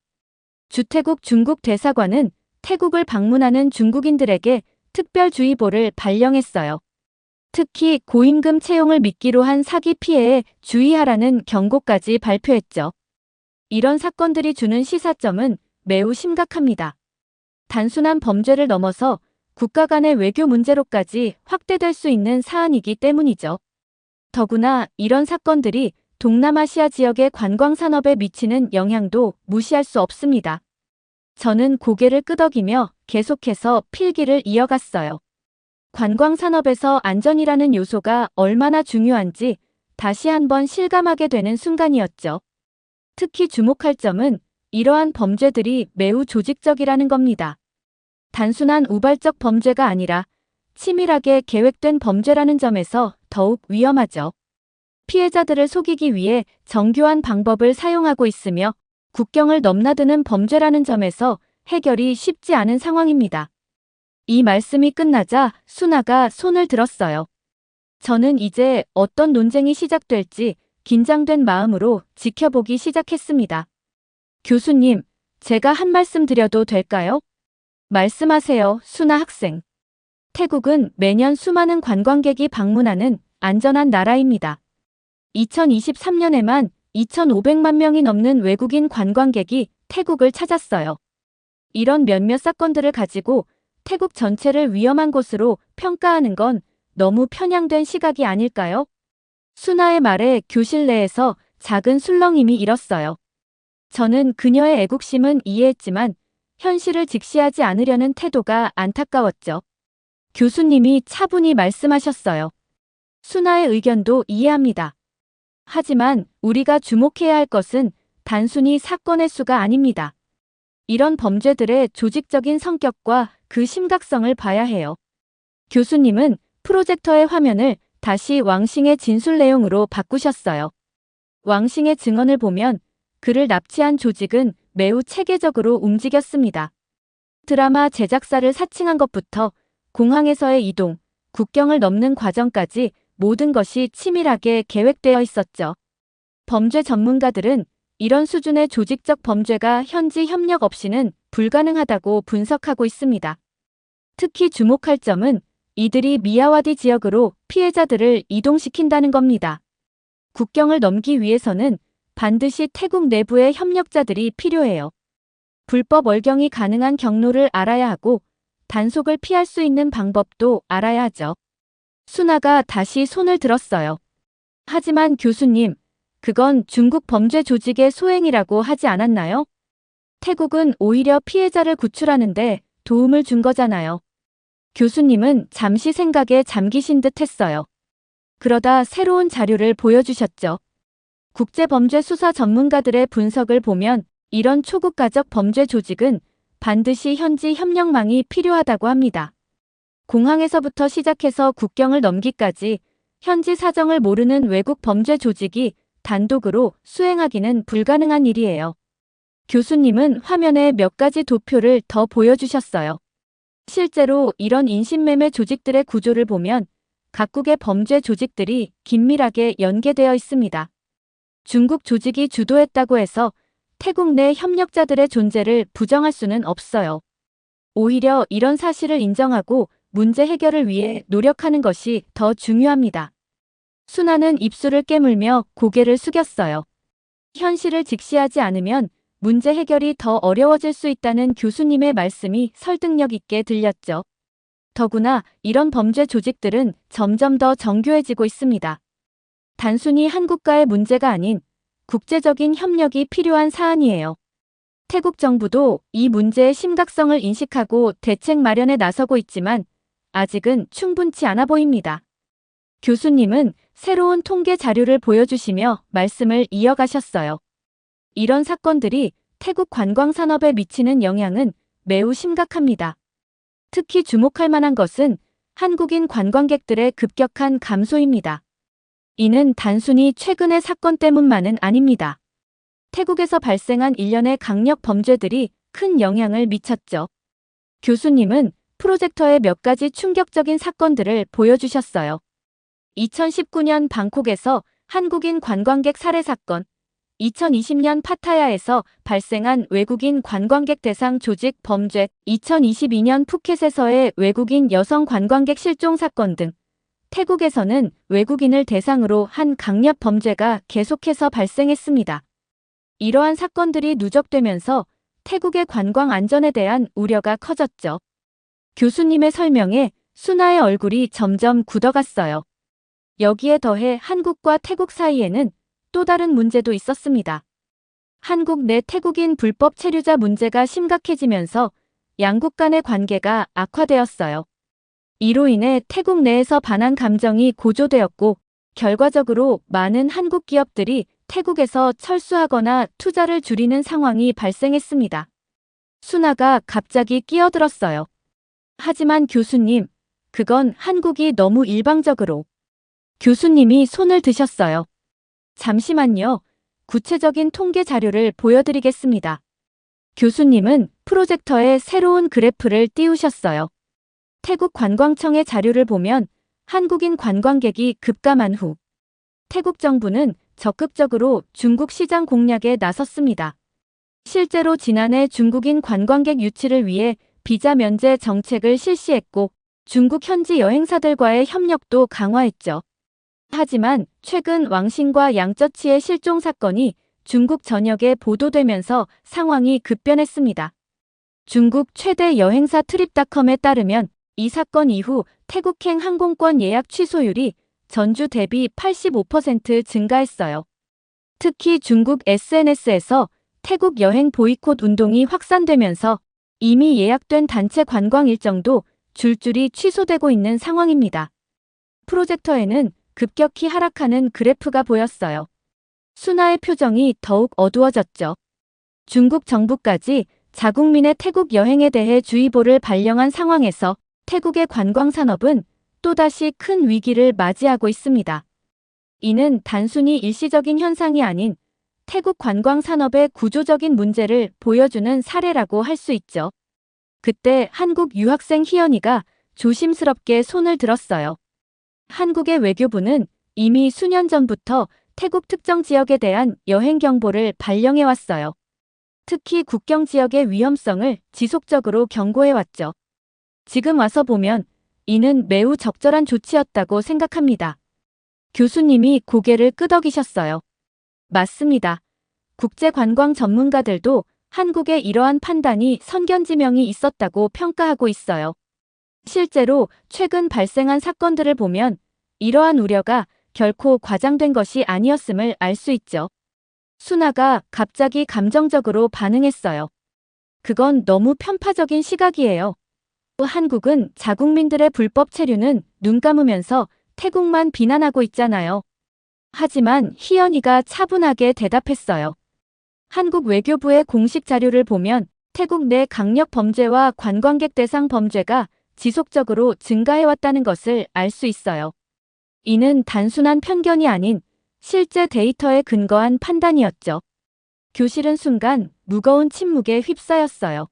주태국 중국 대사관은 태국을 방문하는 중국인들에게 특별주의보를 발령했어요. 특히 고임금 채용을 미끼로 한 사기 피해에 주의하라는 경고까지 발표했죠. 이런 사건들이 주는 시사점은 매우 심각합니다. 단순한 범죄를 넘어서 국가 간의 외교 문제로까지 확대될 수 있는 사안이기 때문이죠. 더구나 이런 사건들이 동남아시아 지역의 관광 산업에 미치는 영향도 무시할 수 없습니다. 저는 고개를 끄덕이며 계속해서 필기를 이어갔어요. 관광 산업에서 안전이라는 요소가 얼마나 중요한지 다시 한번 실감하게 되는 순간이었죠. 특히 주목할 점은 이러한 범죄들이 매우 조직적이라는 겁니다. 단순한 우발적 범죄가 아니라 치밀하게 계획된 범죄라는 점에서 더욱 위험하죠. 피해자들을 속이기 위해 정교한 방법을 사용하고 있으며 국경을 넘나드는 범죄라는 점에서 해결이 쉽지 않은 상황입니다. 이 말씀이 끝나자 수나가 손을 들었어요. 저는 이제 어떤 논쟁이 시작될지 긴장된 마음으로 지켜보기 시작했습니다. 교수님, 제가 한 말씀 드려도 될까요? 말씀하세요, 수나 학생. 태국은 매년 수많은 관광객이 방문하는 안전한 나라입니다. 2023년에만 2,500만 명이 넘는 외국인 관광객이 태국을 찾았어요. 이런 몇몇 사건들을 가지고 태국 전체를 위험한 곳으로 평가하는 건 너무 편향된 시각이 아닐까요? 수나의 말에 교실 내에서 작은 술렁임이 일었어요. 저는 그녀의 애국심은 이해했지만 현실을 직시하지 않으려는 태도가 안타까웠죠. 교수님이 차분히 말씀하셨어요. 수나의 의견도 이해합니다. 하지만 우리가 주목해야 할 것은 단순히 사건의 수가 아닙니다. 이런 범죄들의 조직적인 성격과 그 심각성을 봐야 해요. 교수님은 프로젝터의 화면을 다시 왕싱의 진술 내용으로 바꾸셨어요. 왕싱의 증언을 보면 그를 납치한 조직은 매우 체계적으로 움직였습니다. 드라마 제작사를 사칭한 것부터 공항에서의 이동, 국경을 넘는 과정까지 모든 것이 치밀하게 계획되어 있었죠. 범죄 전문가들은 이런 수준의 조직적 범죄가 현지 협력 없이는 불가능하다고 분석하고 있습니다. 특히 주목할 점은 이들이 미야와디 지역으로 피해자들을 이동시킨다는 겁니다. 국경을 넘기 위해서는 반드시 태국 내부의 협력자들이 필요해요. 불법 월경이 가능한 경로를 알아야 하고 단속을 피할 수 있는 방법도 알아야 하죠. 수나가 다시 손을 들었어요. 하지만 교수님, 그건 중국 범죄 조직의 소행이라고 하지 않았나요? 태국은 오히려 피해자를 구출하는데 도움을 준 거잖아요. 교수님은 잠시 생각에 잠기신 듯 했어요. 그러다 새로운 자료를 보여주셨죠. 국제범죄 수사 전문가들의 분석을 보면 이런 초국가적 범죄 조직은 반드시 현지 협력망이 필요하다고 합니다. 공항에서부터 시작해서 국경을 넘기까지 현지 사정을 모르는 외국 범죄 조직이 단독으로 수행하기는 불가능한 일이에요. 교수님은 화면에 몇 가지 도표를 더 보여주셨어요. 실제로 이런 인신매매 조직들의 구조를 보면 각국의 범죄 조직들이 긴밀하게 연계되어 있습니다. 중국 조직이 주도했다고 해서 태국 내 협력자들의 존재를 부정할 수는 없어요. 오히려 이런 사실을 인정하고 문제 해결을 위해 노력하는 것이 더 중요합니다. 수나는 입술을 깨물며 고개를 숙였어요. 현실을 직시하지 않으면 문제 해결이 더 어려워질 수 있다는 교수님의 말씀이 설득력 있게 들렸죠. 더구나 이런 범죄 조직들은 점점 더 정교해지고 있습니다. 단순히 한 국가의 문제가 아닌 국제적인 협력이 필요한 사안이에요. 태국 정부도 이 문제의 심각성을 인식하고 대책 마련에 나서고 있지만 아직은 충분치 않아 보입니다. 교수님은 새로운 통계 자료를 보여주시며 말씀을 이어가셨어요. 이런 사건들이 태국 관광 산업에 미치는 영향은 매우 심각합니다. 특히 주목할 만한 것은 한국인 관광객들의 급격한 감소입니다. 이는 단순히 최근의 사건 때문만은 아닙니다. 태국에서 발생한 일련의 강력 범죄들이 큰 영향을 미쳤죠. 교수님은 프로젝터에 몇 가지 충격적인 사건들을 보여주셨어요. 2019년 방콕에서 한국인 관광객 살해 사건, 2020년 파타야에서 발생한 외국인 관광객 대상 조직 범죄, 2022년 푸켓에서의 외국인 여성 관광객 실종 사건 등 태국에서는 외국인을 대상으로 한 강력 범죄가 계속해서 발생했습니다. 이러한 사건들이 누적되면서 태국의 관광 안전에 대한 우려가 커졌죠. 교수님의 설명에 순아의 얼굴이 점점 굳어갔어요. 여기에 더해 한국과 태국 사이에는 또 다른 문제도 있었습니다. 한국 내 태국인 불법 체류자 문제가 심각해지면서 양국 간의 관계가 악화되었어요. 이로 인해 태국 내에서 반한 감정이 고조되었고 결과적으로 많은 한국 기업들이 태국에서 철수하거나 투자를 줄이는 상황이 발생했습니다. 순아가 갑자기 끼어들었어요. 하지만 교수님, 그건 한국이 너무 일방적으로. 교수님이 손을 드셨어요. 잠시만요. 구체적인 통계 자료를 보여드리겠습니다. 교수님은 프로젝터에 새로운 그래프를 띄우셨어요. 태국 관광청의 자료를 보면 한국인 관광객이 급감한 후 태국 정부는 적극적으로 중국 시장 공략에 나섰습니다. 실제로 지난해 중국인 관광객 유치를 위해 비자 면제 정책을 실시했고 중국 현지 여행사들과의 협력도 강화했죠. 하지만 최근 왕신과 양쩌치의 실종 사건이 중국 전역에 보도되면서 상황이 급변했습니다. 중국 최대 여행사 트립닷컴에 따르면 이 사건 이후 태국행 항공권 예약 취소율이 전주 대비 85% 증가했어요. 특히 중국 SNS에서 태국 여행 보이콧 운동이 확산되면서 이미 예약된 단체 관광 일정도 줄줄이 취소되고 있는 상황입니다. 프로젝터에는 급격히 하락하는 그래프가 보였어요. 순아의 표정이 더욱 어두워졌죠. 중국 정부까지 자국민의 태국 여행에 대해 주의보를 발령한 상황에서 태국의 관광 산업은 또다시 큰 위기를 맞이하고 있습니다. 이는 단순히 일시적인 현상이 아닌 태국 관광 산업의 구조적인 문제를 보여주는 사례라고 할 수 있죠. 그때 한국 유학생 희연이가 조심스럽게 손을 들었어요. 한국의 외교부는 이미 수년 전부터 태국 특정 지역에 대한 여행 경보를 발령해왔어요. 특히 국경 지역의 위험성을 지속적으로 경고해왔죠. 지금 와서 보면 이는 매우 적절한 조치였다고 생각합니다. 교수님이 고개를 끄덕이셨어요. 맞습니다. 국제관광 전문가들도 한국의 이러한 판단이 선견지명이 있었다고 평가하고 있어요. 실제로 최근 발생한 사건들을 보면 이러한 우려가 결코 과장된 것이 아니었음을 알 수 있죠. 순아가 갑자기 감정적으로 반응했어요. 그건 너무 편파적인 시각이에요. 한국은 자국민들의 불법 체류는 눈 감으면서 태국만 비난하고 있잖아요. 하지만 희연이가 차분하게 대답했어요. 한국 외교부의 공식 자료를 보면 태국 내 강력 범죄와 관광객 대상 범죄가 지속적으로 증가해왔다는 것을 알 수 있어요. 이는 단순한 편견이 아닌 실제 데이터에 근거한 판단이었죠. 교실은 순간 무거운 침묵에 휩싸였어요.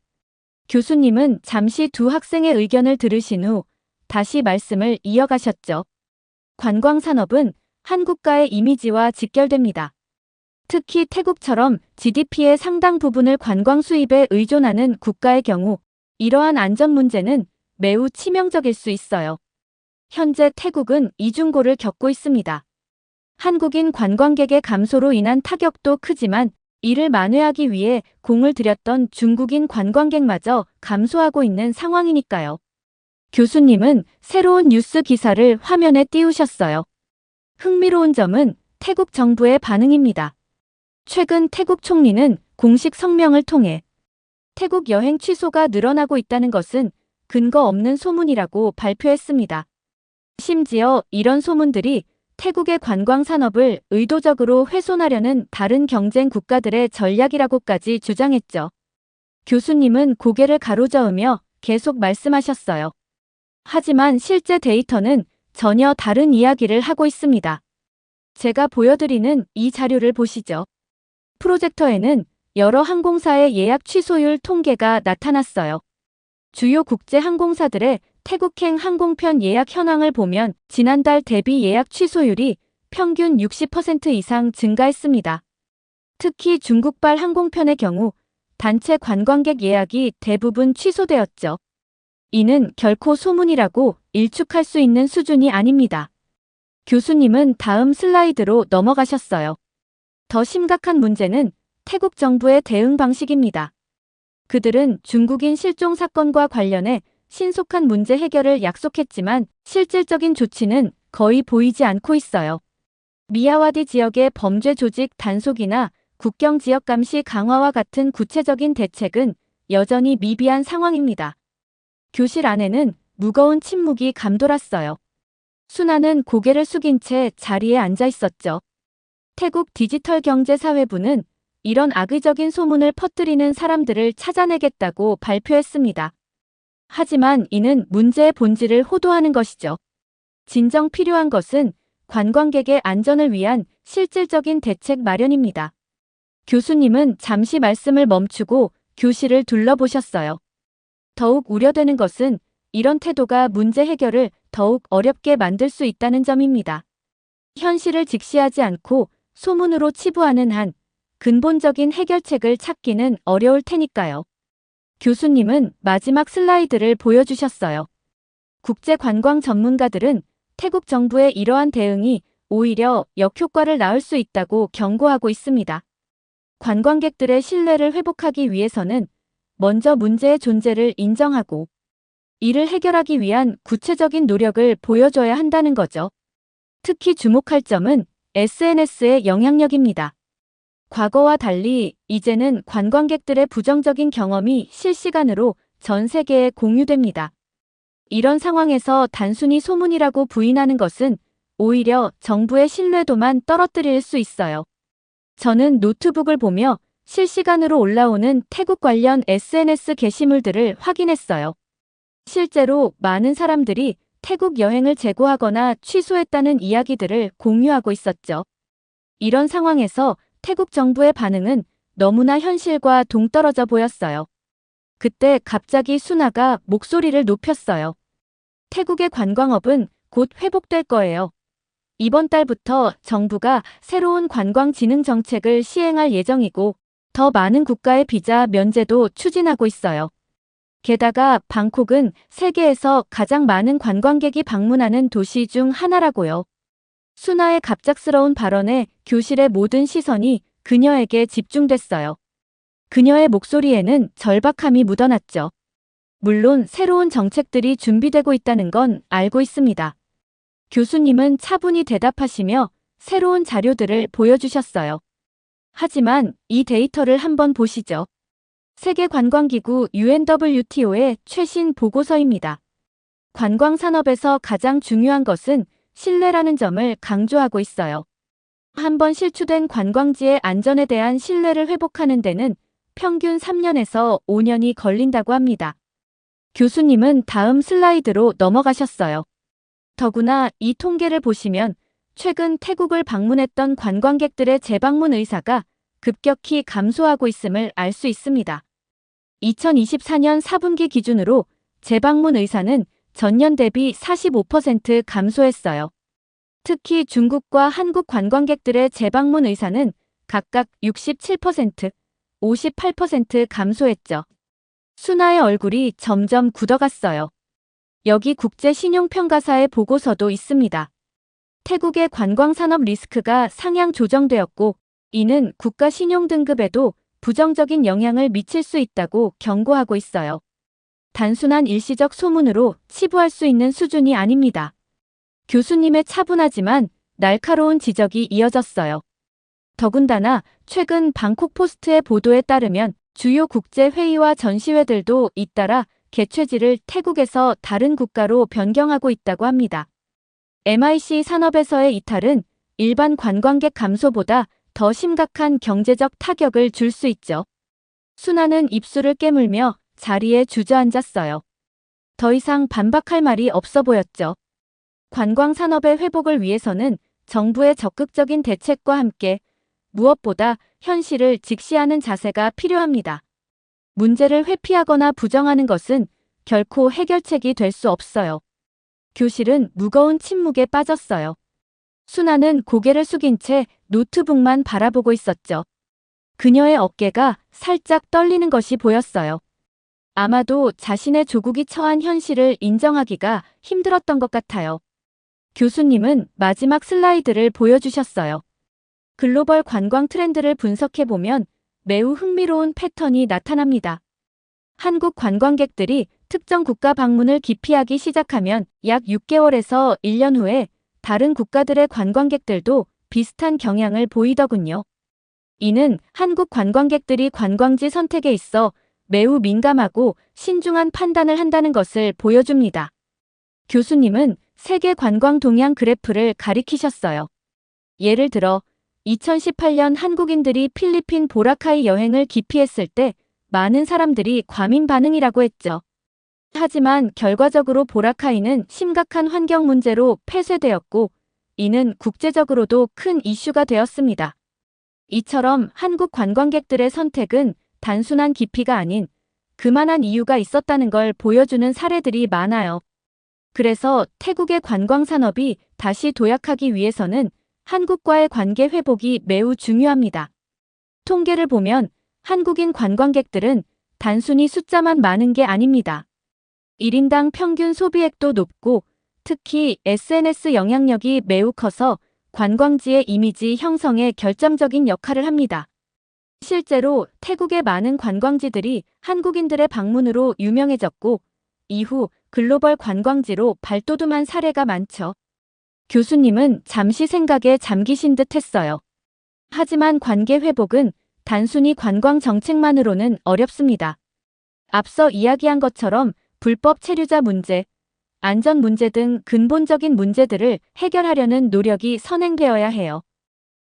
교수님은 잠시 두 학생의 의견을 들으신 후 다시 말씀을 이어가셨죠. 관광산업은 한국과의 이미지와 직결됩니다. 특히 태국처럼 GDP의 상당 부분을 관광 수입에 의존하는 국가의 경우 이러한 안전 문제는 매우 치명적일 수 있어요. 현재 태국은 이중고를 겪고 있습니다. 한국인 관광객의 감소로 인한 타격도 크지만 이를 만회하기 위해 공을 들였던 중국인 관광객마저 감소하고 있는 상황이니까요. 교수님은 새로운 뉴스 기사를 화면에 띄우셨어요. 흥미로운 점은 태국 정부의 반응입니다. 최근 태국 총리는 공식 성명을 통해 태국 여행 취소가 늘어나고 있다는 것은 근거 없는 소문이라고 발표했습니다. 심지어 이런 소문들이 태국의 관광 산업을 의도적으로 훼손하려는 다른 경쟁 국가들의 전략이라고까지 주장했죠. 교수님은 고개를 가로저으며 계속 말씀하셨어요. 하지만 실제 데이터는 전혀 다른 이야기를 하고 있습니다. 제가 보여드리는 이 자료를 보시죠. 프로젝터에는 여러 항공사의 예약 취소율 통계가 나타났어요. 주요 국제 항공사들의 태국행 항공편 예약 현황을 보면 지난달 대비 예약 취소율이 평균 60% 이상 증가했습니다. 특히 중국발 항공편의 경우 단체 관광객 예약이 대부분 취소되었죠. 이는 결코 소문이라고 일축할 수 있는 수준이 아닙니다. 교수님은 다음 슬라이드로 넘어가셨어요. 더 심각한 문제는 태국 정부의 대응 방식입니다. 그들은 중국인 실종 사건과 관련해 신속한 문제 해결을 약속했지만 실질적인 조치는 거의 보이지 않고 있어요. 미야와디 지역의 범죄 조직 단속이나 국경 지역 감시 강화와 같은 구체적인 대책은 여전히 미비한 상황입니다. 교실 안에는 무거운 침묵이 감돌았어요. 순아는 고개를 숙인 채 자리에 앉아 있었죠. 태국 디지털경제사회부는 이런 악의적인 소문을 퍼뜨리는 사람들을 찾아내겠다고 발표했습니다. 하지만 이는 문제의 본질을 호도하는 것이죠. 진정 필요한 것은 관광객의 안전을 위한 실질적인 대책 마련입니다. 교수님은 잠시 말씀을 멈추고 교실을 둘러보셨어요. 더욱 우려되는 것은 이런 태도가 문제 해결을 더욱 어렵게 만들 수 있다는 점입니다. 현실을 직시하지 않고 소문으로 치부하는 한 근본적인 해결책을 찾기는 어려울 테니까요. 교수님은 마지막 슬라이드를 보여주셨어요. 국제관광 전문가들은 태국 정부의 이러한 대응이 오히려 역효과를 낳을 수 있다고 경고하고 있습니다. 관광객들의 신뢰를 회복하기 위해서는 먼저 문제의 존재를 인정하고 이를 해결하기 위한 구체적인 노력을 보여줘야 한다는 거죠. 특히 주목할 점은 SNS의 영향력입니다. 과거와 달리 이제는 관광객들의 부정적인 경험이 실시간으로 전 세계에 공유됩니다. 이런 상황에서 단순히 소문이라고 부인하는 것은 오히려 정부의 신뢰도만 떨어뜨릴 수 있어요. 저는 노트북을 보며 실시간으로 올라오는 태국 관련 SNS 게시물들을 확인했어요. 실제로 많은 사람들이 태국 여행을 재고하거나 취소했다는 이야기들을 공유하고 있었죠. 이런 상황에서 태국 정부의 반응은 너무나 현실과 동떨어져 보였어요. 그때 갑자기 순아가 목소리를 높였어요. 태국의 관광업은 곧 회복될 거예요. 이번 달부터 정부가 새로운 관광진흥 정책을 시행할 예정이고 더 많은 국가의 비자 면제도 추진하고 있어요. 게다가 방콕은 세계에서 가장 많은 관광객이 방문하는 도시 중 하나라고요. 순아의 갑작스러운 발언에 교실의 모든 시선이 그녀에게 집중됐어요. 그녀의 목소리에는 절박함이 묻어났죠. 물론 새로운 정책들이 준비되고 있다는 건 알고 있습니다. 교수님은 차분히 대답하시며 새로운 자료들을 보여주셨어요. 하지만 이 데이터를 한번 보시죠. 세계관광기구 UNWTO의 최신 보고서입니다. 관광산업에서 가장 중요한 것은 신뢰라는 점을 강조하고 있어요. 한번 실추된 관광지의 안전에 대한 신뢰를 회복하는 데는 평균 3년에서 5년이 걸린다고 합니다. 교수님은 다음 슬라이드로 넘어가셨어요. 더구나 이 통계를 보시면 최근 태국을 방문했던 관광객들의 재방문 의사가 급격히 감소하고 있음을 알 수 있습니다. 2024년 4분기 기준으로 재방문 의사는 전년 대비 45% 감소했어요. 특히 중국과 한국 관광객들의 재방문 의사는 각각 67%, 58% 감소했죠. 순아의 얼굴이 점점 굳어갔어요. 여기 국제신용평가사의 보고서도 있습니다. 태국의 관광산업 리스크가 상향 조정되었고 이는 국가 신용등급에도 부정적인 영향을 미칠 수 있다고 경고하고 있어요. 단순한 일시적 소문으로 치부할 수 있는 수준이 아닙니다. 교수님의 차분하지만 날카로운 지적이 이어졌어요. 더군다나 최근 방콕 포스트의 보도에 따르면 주요 국제회의와 전시회들도 잇따라 개최지를 태국에서 다른 국가로 변경하고 있다고 합니다. MIC 산업에서의 이탈은 일반 관광객 감소보다 더 심각한 경제적 타격을 줄 수 있죠. 순아는 입술을 깨물며 자리에 주저앉았어요. 더 이상 반박할 말이 없어 보였죠. 관광산업의 회복을 위해서는 정부의 적극적인 대책과 함께 무엇보다 현실을 직시하는 자세가 필요합니다. 문제를 회피하거나 부정하는 것은 결코 해결책이 될 수 없어요. 교실은 무거운 침묵에 빠졌어요. 순아는 고개를 숙인 채 노트북만 바라보고 있었죠. 그녀의 어깨가 살짝 떨리는 것이 보였어요. 아마도 자신의 조국이 처한 현실을 인정하기가 힘들었던 것 같아요. 교수님은 마지막 슬라이드를 보여주셨어요. 글로벌 관광 트렌드를 분석해보면 매우 흥미로운 패턴이 나타납니다. 한국 관광객들이 특정 국가 방문을 기피하기 시작하면 약 6개월에서 1년 후에 다른 국가들의 관광객들도 비슷한 경향을 보이더군요. 이는 한국 관광객들이 관광지 선택에 있어 매우 민감하고 신중한 판단을 한다는 것을 보여줍니다. 교수님은 세계 관광 동향 그래프를 가리키셨어요. 예를 들어 2018년 한국인들이 필리핀 보라카이 여행을 기피했을 때 많은 사람들이 과민 반응이라고 했죠. 하지만 결과적으로 보라카이는 심각한 환경 문제로 폐쇄되었고 이는 국제적으로도 큰 이슈가 되었습니다. 이처럼 한국 관광객들의 선택은 단순한 기피가 아닌 그만한 이유가 있었다는 걸 보여주는 사례들이 많아요. 그래서 태국의 관광 산업이 다시 도약하기 위해서는 한국과의 관계 회복이 매우 중요합니다. 통계를 보면 한국인 관광객들은 단순히 숫자만 많은 게 아닙니다. 1인당 평균 소비액도 높고 특히 SNS 영향력이 매우 커서 관광지의 이미지 형성에 결정적인 역할을 합니다. 실제로 태국의 많은 관광지들이 한국인들의 방문으로 유명해졌고 이후 글로벌 관광지로 발돋움한 사례가 많죠. 교수님은 잠시 생각에 잠기신 듯 했어요. 하지만 관계 회복은 단순히 관광 정책만으로는 어렵습니다. 앞서 이야기한 것처럼 불법 체류자 문제, 안전 문제 등 근본적인 문제들을 해결하려는 노력이 선행되어야 해요.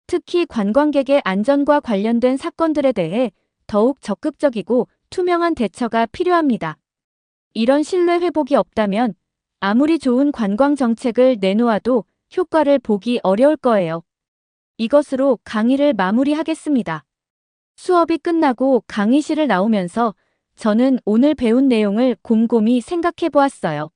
특히 관광객의 안전과 관련된 사건들에 대해 더욱 적극적이고 투명한 대처가 필요합니다. 이런 신뢰 회복이 없다면 아무리 좋은 관광 정책을 내놓아도 효과를 보기 어려울 거예요. 이것으로 강의를 마무리하겠습니다. 수업이 끝나고 강의실을 나오면서 저는 오늘 배운 내용을 곰곰이 생각해 보았어요.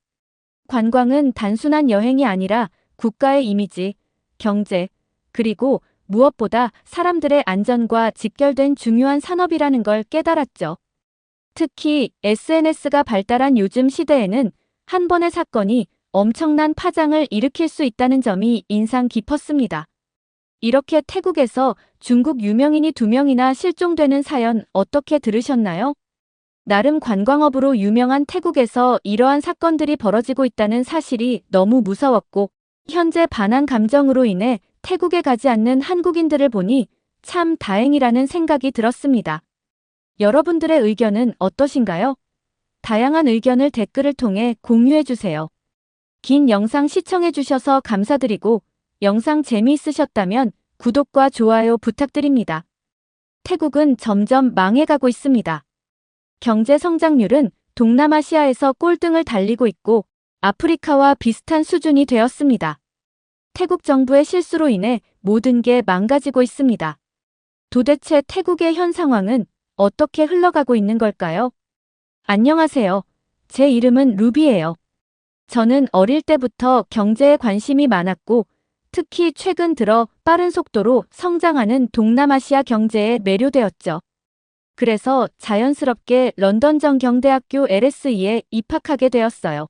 관광은 단순한 여행이 아니라 국가의 이미지, 경제, 그리고 무엇보다 사람들의 안전과 직결된 중요한 산업이라는 걸 깨달았죠. 특히 SNS가 발달한 요즘 시대에는 한 번의 사건이 엄청난 파장을 일으킬 수 있다는 점이 인상 깊었습니다. 이렇게 태국에서 중국 유명인이 2명이나 실종되는 사연 어떻게 들으셨나요? 나름 관광업으로 유명한 태국에서 이러한 사건들이 벌어지고 있다는 사실이 너무 무서웠고 현재 반한 감정으로 인해 태국에 가지 않는 한국인들을 보니 참 다행이라는 생각이 들었습니다. 여러분들의 의견은 어떠신가요? 다양한 의견을 댓글을 통해 공유해주세요. 긴 영상 시청해주셔서 감사드리고 영상 재미있으셨다면 구독과 좋아요 부탁드립니다. 태국은 점점 망해가고 있습니다. 경제 성장률은 동남아시아에서 꼴등을 달리고 있고 아프리카와 비슷한 수준이 되었습니다. 태국 정부의 실수로 인해 모든 게 망가지고 있습니다. 도대체 태국의 현 상황은 어떻게 흘러가고 있는 걸까요? 안녕하세요. 제 이름은 루비예요. 저는 어릴 때부터 경제에 관심이 많았고 특히 최근 들어 빠른 속도로 성장하는 동남아시아 경제에 매료되었죠. 그래서 자연스럽게 런던 정경대학교 LSE에 입학하게 되었어요.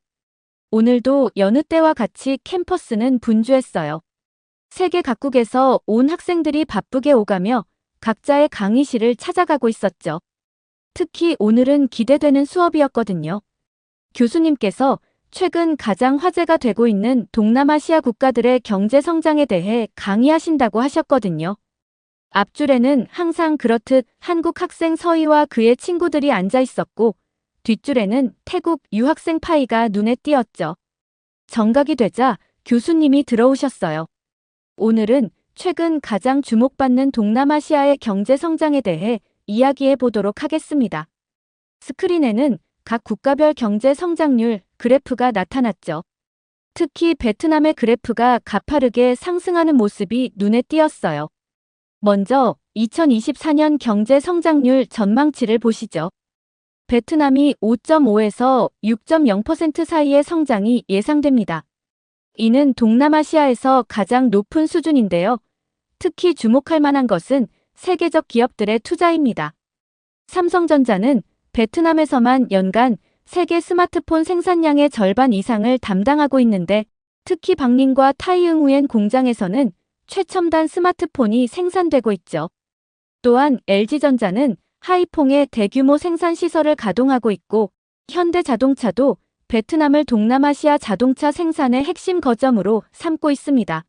오늘도 여느 때와 같이 캠퍼스는 분주했어요. 세계 각국에서 온 학생들이 바쁘게 오가며 각자의 강의실을 찾아가고 있었죠. 특히 오늘은 기대되는 수업이었거든요. 교수님께서 최근 가장 화제가 되고 있는 동남아시아 국가들의 경제 성장에 대해 강의하신다고 하셨거든요. 앞줄에는 항상 그렇듯 한국 학생 서희와 그의 친구들이 앉아 있었고 뒷줄에는 태국 유학생 파이가 눈에 띄었죠. 정각이 되자 교수님이 들어오셨어요. 오늘은 최근 가장 주목받는 동남아시아의 경제 성장에 대해 이야기해 보도록 하겠습니다. 스크린에는 각 국가별 경제 성장률 그래프가 나타났죠. 특히 베트남의 그래프가 가파르게 상승하는 모습이 눈에 띄었어요. 먼저 2024년 경제 성장률 전망치를 보시죠. 베트남이 5.5에서 6.0% 사이의 성장이 예상됩니다. 이는 동남아시아에서 가장 높은 수준인데요. 특히 주목할 만한 것은 세계적 기업들의 투자입니다. 삼성전자는 베트남에서만 연간 세계 스마트폰 생산량의 절반 이상을 담당하고 있는데 특히 박린과 타이응후엔 공장에서는 최첨단 스마트폰이 생산되고 있죠. 또한 LG전자는 하이퐁의 대규모 생산 시설을 가동하고 있고 현대자동차도 베트남을 동남아시아 자동차 생산의 핵심 거점으로 삼고 있습니다.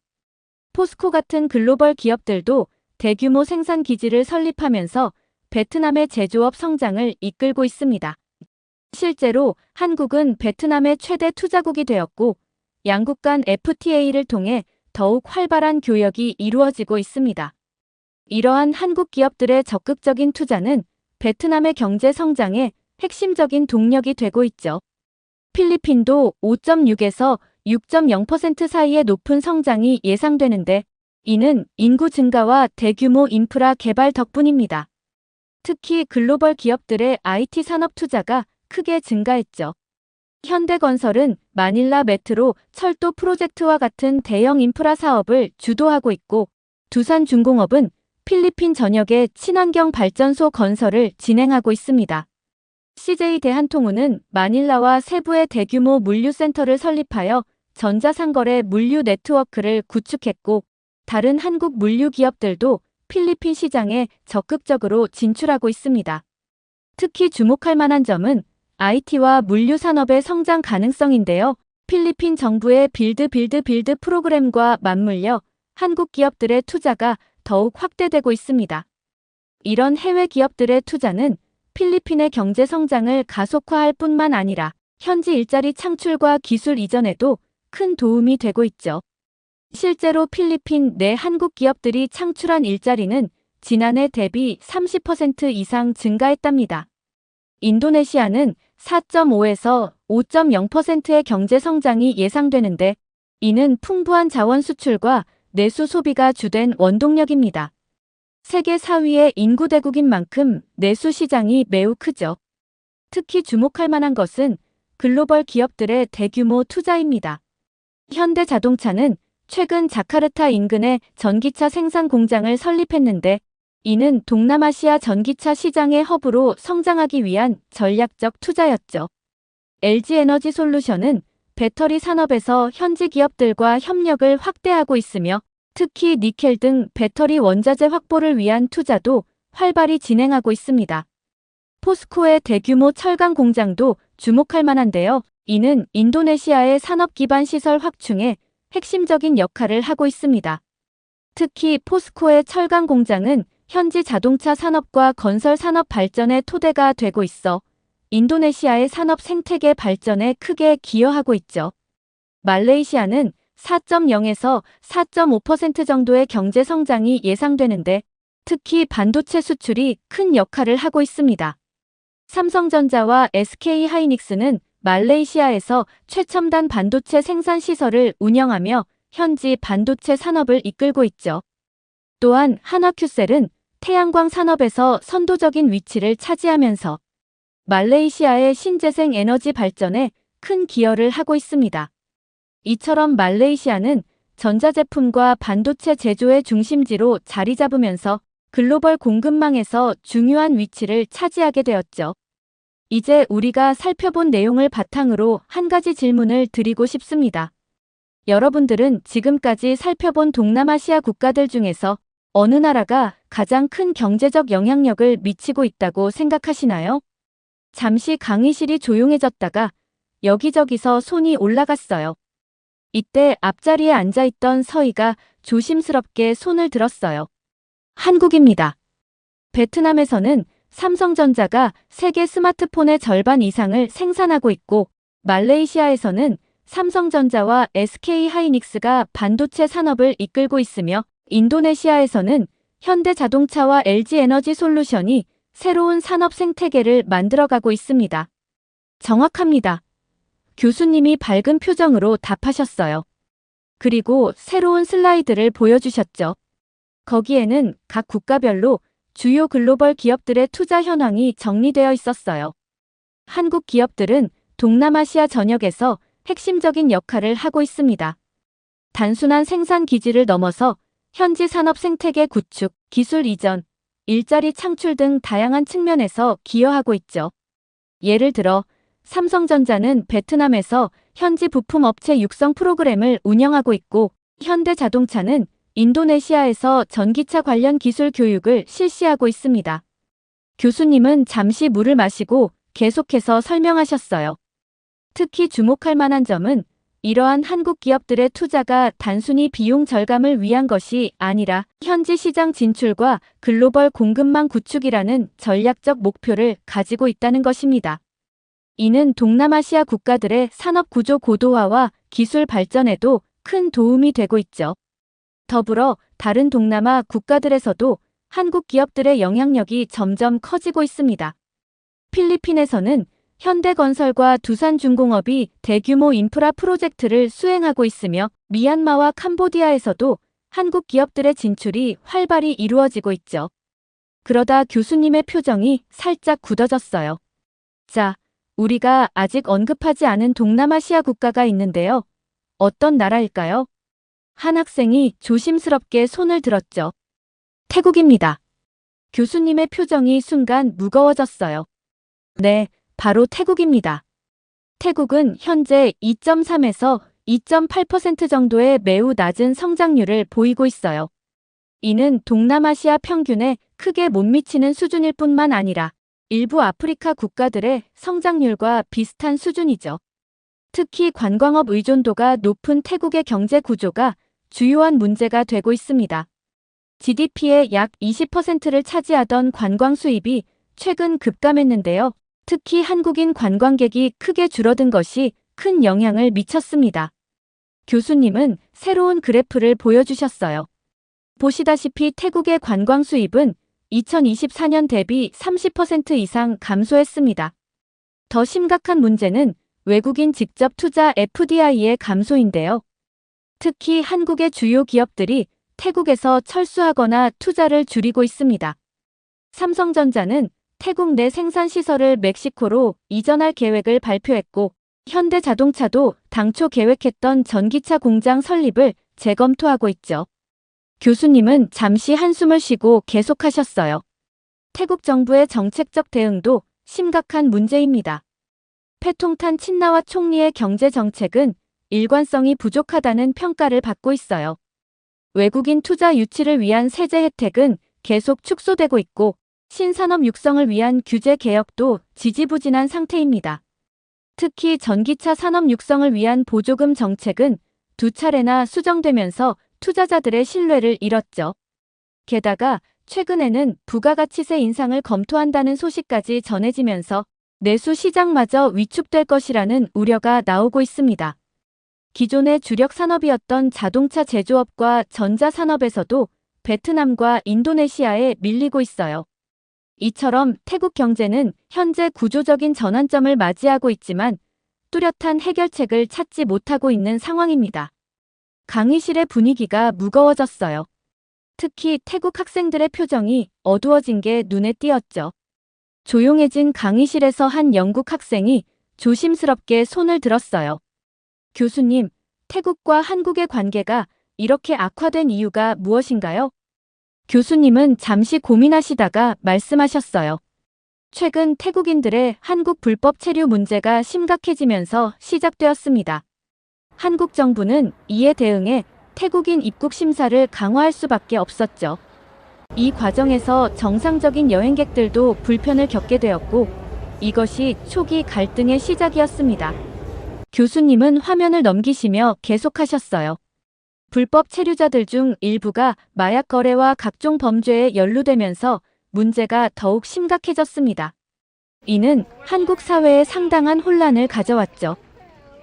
포스코 같은 글로벌 기업들도 대규모 생산 기지를 설립하면서 베트남의 제조업 성장을 이끌고 있습니다. 실제로 한국은 베트남의 최대 투자국이 되었고 양국 간 FTA를 통해 더욱 활발한 교역이 이루어지고 있습니다. 이러한 한국 기업들의 적극적인 투자는 베트남의 경제 성장에 핵심적인 동력이 되고 있죠. 필리핀도 5.6에서 6.0% 사이의 높은 성장이 예상되는데 이는 인구 증가와 대규모 인프라 개발 덕분입니다. 특히 글로벌 기업들의 IT 산업 투자가 크게 증가했죠. 현대건설은 마닐라 메트로 철도 프로젝트와 같은 대형 인프라 사업을 주도하고 있고 두산중공업은 필리핀 전역의 친환경 발전소 건설을 진행하고 있습니다. CJ 대한통운은 마닐라와 세부의 대규모 물류센터를 설립하여 전자상거래 물류 네트워크를 구축했고 다른 한국 물류 기업들도 필리핀 시장에 적극적으로 진출하고 있습니다. 특히 주목할 만한 점은 IT와 물류 산업의 성장 가능성인데요. 필리핀 정부의 빌드 프로그램과 맞물려 한국 기업들의 투자가 더욱 확대되고 있습니다. 이런 해외 기업들의 투자는 필리핀의 경제 성장을 가속화할 뿐만 아니라 현지 일자리 창출과 기술 이전에도 큰 도움이 되고 있죠. 실제로 필리핀 내 한국 기업들이 창출한 일자리는 지난해 대비 30% 이상 증가했답니다. 인도네시아는 4.5에서 5.0%의 경제 성장이 예상되는데 이는 풍부한 자원 수출과 내수 소비가 주된 원동력입니다. 세계 4위의 인구 대국인 만큼 내수 시장이 매우 크죠. 특히 주목할 만한 것은 글로벌 기업들의 대규모 투자입니다. 현대자동차는 최근 자카르타 인근에 전기차 생산 공장을 설립했는데 이는 동남아시아 전기차 시장의 허브로 성장하기 위한 전략적 투자였죠. LG에너지솔루션은 배터리 산업에서 현지 기업들과 협력을 확대하고 있으며 특히 니켈 등 배터리 원자재 확보를 위한 투자도 활발히 진행하고 있습니다. 포스코의 대규모 철강 공장도 주목할 만한데요. 이는 인도네시아의 산업 기반 시설 확충에 핵심적인 역할을 하고 있습니다. 특히 포스코의 철강 공장은 현지 자동차 산업과 건설 산업 발전의 토대가 되고 있어 인도네시아의 산업 생태계 발전에 크게 기여하고 있죠. 말레이시아는 4.0에서 4.5% 정도의 경제 성장이 예상되는데 특히 반도체 수출이 큰 역할을 하고 있습니다. 삼성전자와 SK하이닉스는 말레이시아에서 최첨단 반도체 생산 시설을 운영하며 현지 반도체 산업을 이끌고 있죠. 또한 한화큐셀은 태양광 산업에서 선도적인 위치를 차지하면서 말레이시아의 신재생 에너지 발전에 큰 기여를 하고 있습니다. 이처럼 말레이시아는 전자제품과 반도체 제조의 중심지로 자리 잡으면서 글로벌 공급망에서 중요한 위치를 차지하게 되었죠. 이제 우리가 살펴본 내용을 바탕으로 한 가지 질문을 드리고 싶습니다. 여러분들은 지금까지 살펴본 동남아시아 국가들 중에서 어느 나라가 가장 큰 경제적 영향력을 미치고 있다고 생각하시나요? 잠시 강의실이 조용해졌다가 여기저기서 손이 올라갔어요. 이때 앞자리에 앉아있던 서희가 조심스럽게 손을 들었어요. 한국입니다. 베트남에서는 삼성전자가 세계 스마트폰의 절반 이상을 생산하고 있고 말레이시아에서는 삼성전자와 SK하이닉스가 반도체 산업을 이끌고 있으며 인도네시아에서는 현대자동차와 LG에너지솔루션이 새로운 산업 생태계를 만들어가고 있습니다. 정확합니다. 교수님이 밝은 표정으로 답하셨어요. 그리고 새로운 슬라이드를 보여주셨죠. 거기에는 각 국가별로 주요 글로벌 기업들의 투자 현황이 정리되어 있었어요. 한국 기업들은 동남아시아 전역에서 핵심적인 역할을 하고 있습니다. 단순한 생산 기지를 넘어서 현지 산업 생태계 구축, 기술 이전, 일자리 창출 등 다양한 측면에서 기여하고 있죠. 예를 들어 삼성전자는 베트남에서 현지 부품 업체 육성 프로그램을 운영하고 있고 현대자동차는 인도네시아에서 전기차 관련 기술 교육을 실시하고 있습니다. 교수님은 잠시 물을 마시고 계속해서 설명하셨어요. 특히 주목할 만한 점은 이러한 한국 기업들의 투자가 단순히 비용 절감을 위한 것이 아니라 현지 시장 진출과 글로벌 공급망 구축이라는 전략적 목표를 가지고 있다는 것입니다. 이는 동남아시아 국가들의 산업 구조 고도화와 기술 발전에도 큰 도움이 되고 있죠. 더불어 다른 동남아 국가들에서도 한국 기업들의 영향력이 점점 커지고 있습니다. 필리핀에서는 현대건설과 두산중공업이 대규모 인프라 프로젝트를 수행하고 있으며 미얀마와 캄보디아에서도 한국 기업들의 진출이 활발히 이루어지고 있죠. 그러다 교수님의 표정이 살짝 굳어졌어요. 자, 우리가 아직 언급하지 않은 동남아시아 국가가 있는데요. 어떤 나라일까요? 한 학생이 조심스럽게 손을 들었죠. 태국입니다. 교수님의 표정이 순간 무거워졌어요. 네, 바로 태국입니다. 태국은 현재 2.3에서 2.8% 정도의 매우 낮은 성장률을 보이고 있어요. 이는 동남아시아 평균에 크게 못 미치는 수준일 뿐만 아니라 일부 아프리카 국가들의 성장률과 비슷한 수준이죠. 특히 관광업 의존도가 높은 태국의 경제 구조가 주요한 문제가 되고 있습니다. GDP의 약 20%를 차지하던 관광 수입이 최근 급감했는데요. 특히 한국인 관광객이 크게 줄어든 것이 큰 영향을 미쳤습니다. 교수님은 새로운 그래프를 보여주셨어요. 보시다시피 태국의 관광 수입은 2024년 대비 30% 이상 감소했습니다. 더 심각한 문제는 외국인 직접 투자 FDI의 감소인데요. 특히 한국의 주요 기업들이 태국에서 철수하거나 투자를 줄이고 있습니다. 삼성전자는 태국 내 생산 시설을 멕시코로 이전할 계획을 발표했고, 현대자동차도 당초 계획했던 전기차 공장 설립을 재검토하고 있죠. 교수님은 잠시 한숨을 쉬고 계속하셨어요. 태국 정부의 정책적 대응도 심각한 문제입니다. 패통탄 친나와 총리의 경제 정책은 일관성이 부족하다는 평가를 받고 있어요. 외국인 투자 유치를 위한 세제 혜택은 계속 축소되고 있고 신산업 육성을 위한 규제 개혁도 지지부진한 상태입니다. 특히 전기차 산업 육성을 위한 보조금 정책은 두 차례나 수정되면서 투자자들의 신뢰를 잃었죠. 게다가 최근에는 부가가치세 인상을 검토한다는 소식까지 전해지면서 내수 시장마저 위축될 것이라는 우려가 나오고 있습니다. 기존의 주력 산업이었던 자동차 제조업과 전자산업에서도 베트남과 인도네시아에 밀리고 있어요. 이처럼 태국 경제는 현재 구조적인 전환점을 맞이하고 있지만 뚜렷한 해결책을 찾지 못하고 있는 상황입니다. 강의실의 분위기가 무거워졌어요. 특히 태국 학생들의 표정이 어두워진 게 눈에 띄었죠. 조용해진 강의실에서 한 영국 학생이 조심스럽게 손을 들었어요. 교수님, 태국과 한국의 관계가 이렇게 악화된 이유가 무엇인가요? 교수님은 잠시 고민하시다가 말씀하셨어요. 최근 태국인들의 한국 불법 체류 문제가 심각해지면서 시작되었습니다. 한국 정부는 이에 대응해 태국인 입국 심사를 강화할 수밖에 없었죠. 이 과정에서 정상적인 여행객들도 불편을 겪게 되었고 이것이 초기 갈등의 시작이었습니다. 교수님은 화면을 넘기시며 계속하셨어요. 불법 체류자들 중 일부가 마약 거래와 각종 범죄에 연루되면서 문제가 더욱 심각해졌습니다. 이는 한국 사회에 상당한 혼란을 가져왔죠.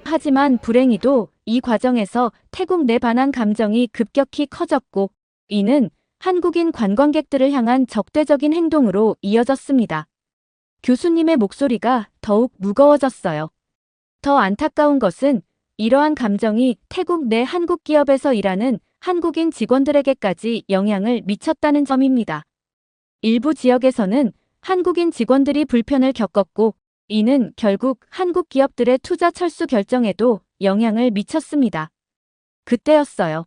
하지만 불행히도 이 과정에서 태국 내 반한 감정이 급격히 커졌고 이는 한국인 관광객들을 향한 적대적인 행동으로 이어졌습니다. 교수님의 목소리가 더욱 무거워졌어요. 더 안타까운 것은 이러한 감정이 태국 내 한국 기업에서 일하는 한국인 직원들에게까지 영향을 미쳤다는 점입니다. 일부 지역에서는 한국인 직원들이 불편을 겪었고 이는 결국 한국 기업들의 투자 철수 결정에도 영향을 미쳤습니다. 그때였어요.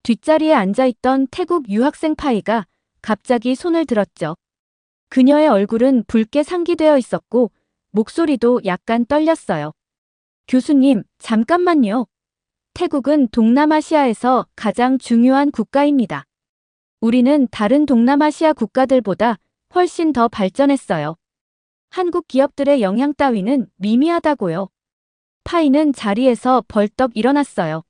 뒷자리에 앉아있던 태국 유학생 파이가 갑자기 손을 들었죠. 그녀의 얼굴은 붉게 상기되어 있었고 목소리도 약간 떨렸어요. 교수님, 잠깐만요. 태국은 동남아시아에서 가장 중요한 국가입니다. 우리는 다른 동남아시아 국가들보다 훨씬 더 발전했어요. 한국 기업들의 영향 따위는 미미하다고요. 파이는 자리에서 벌떡 일어났어요.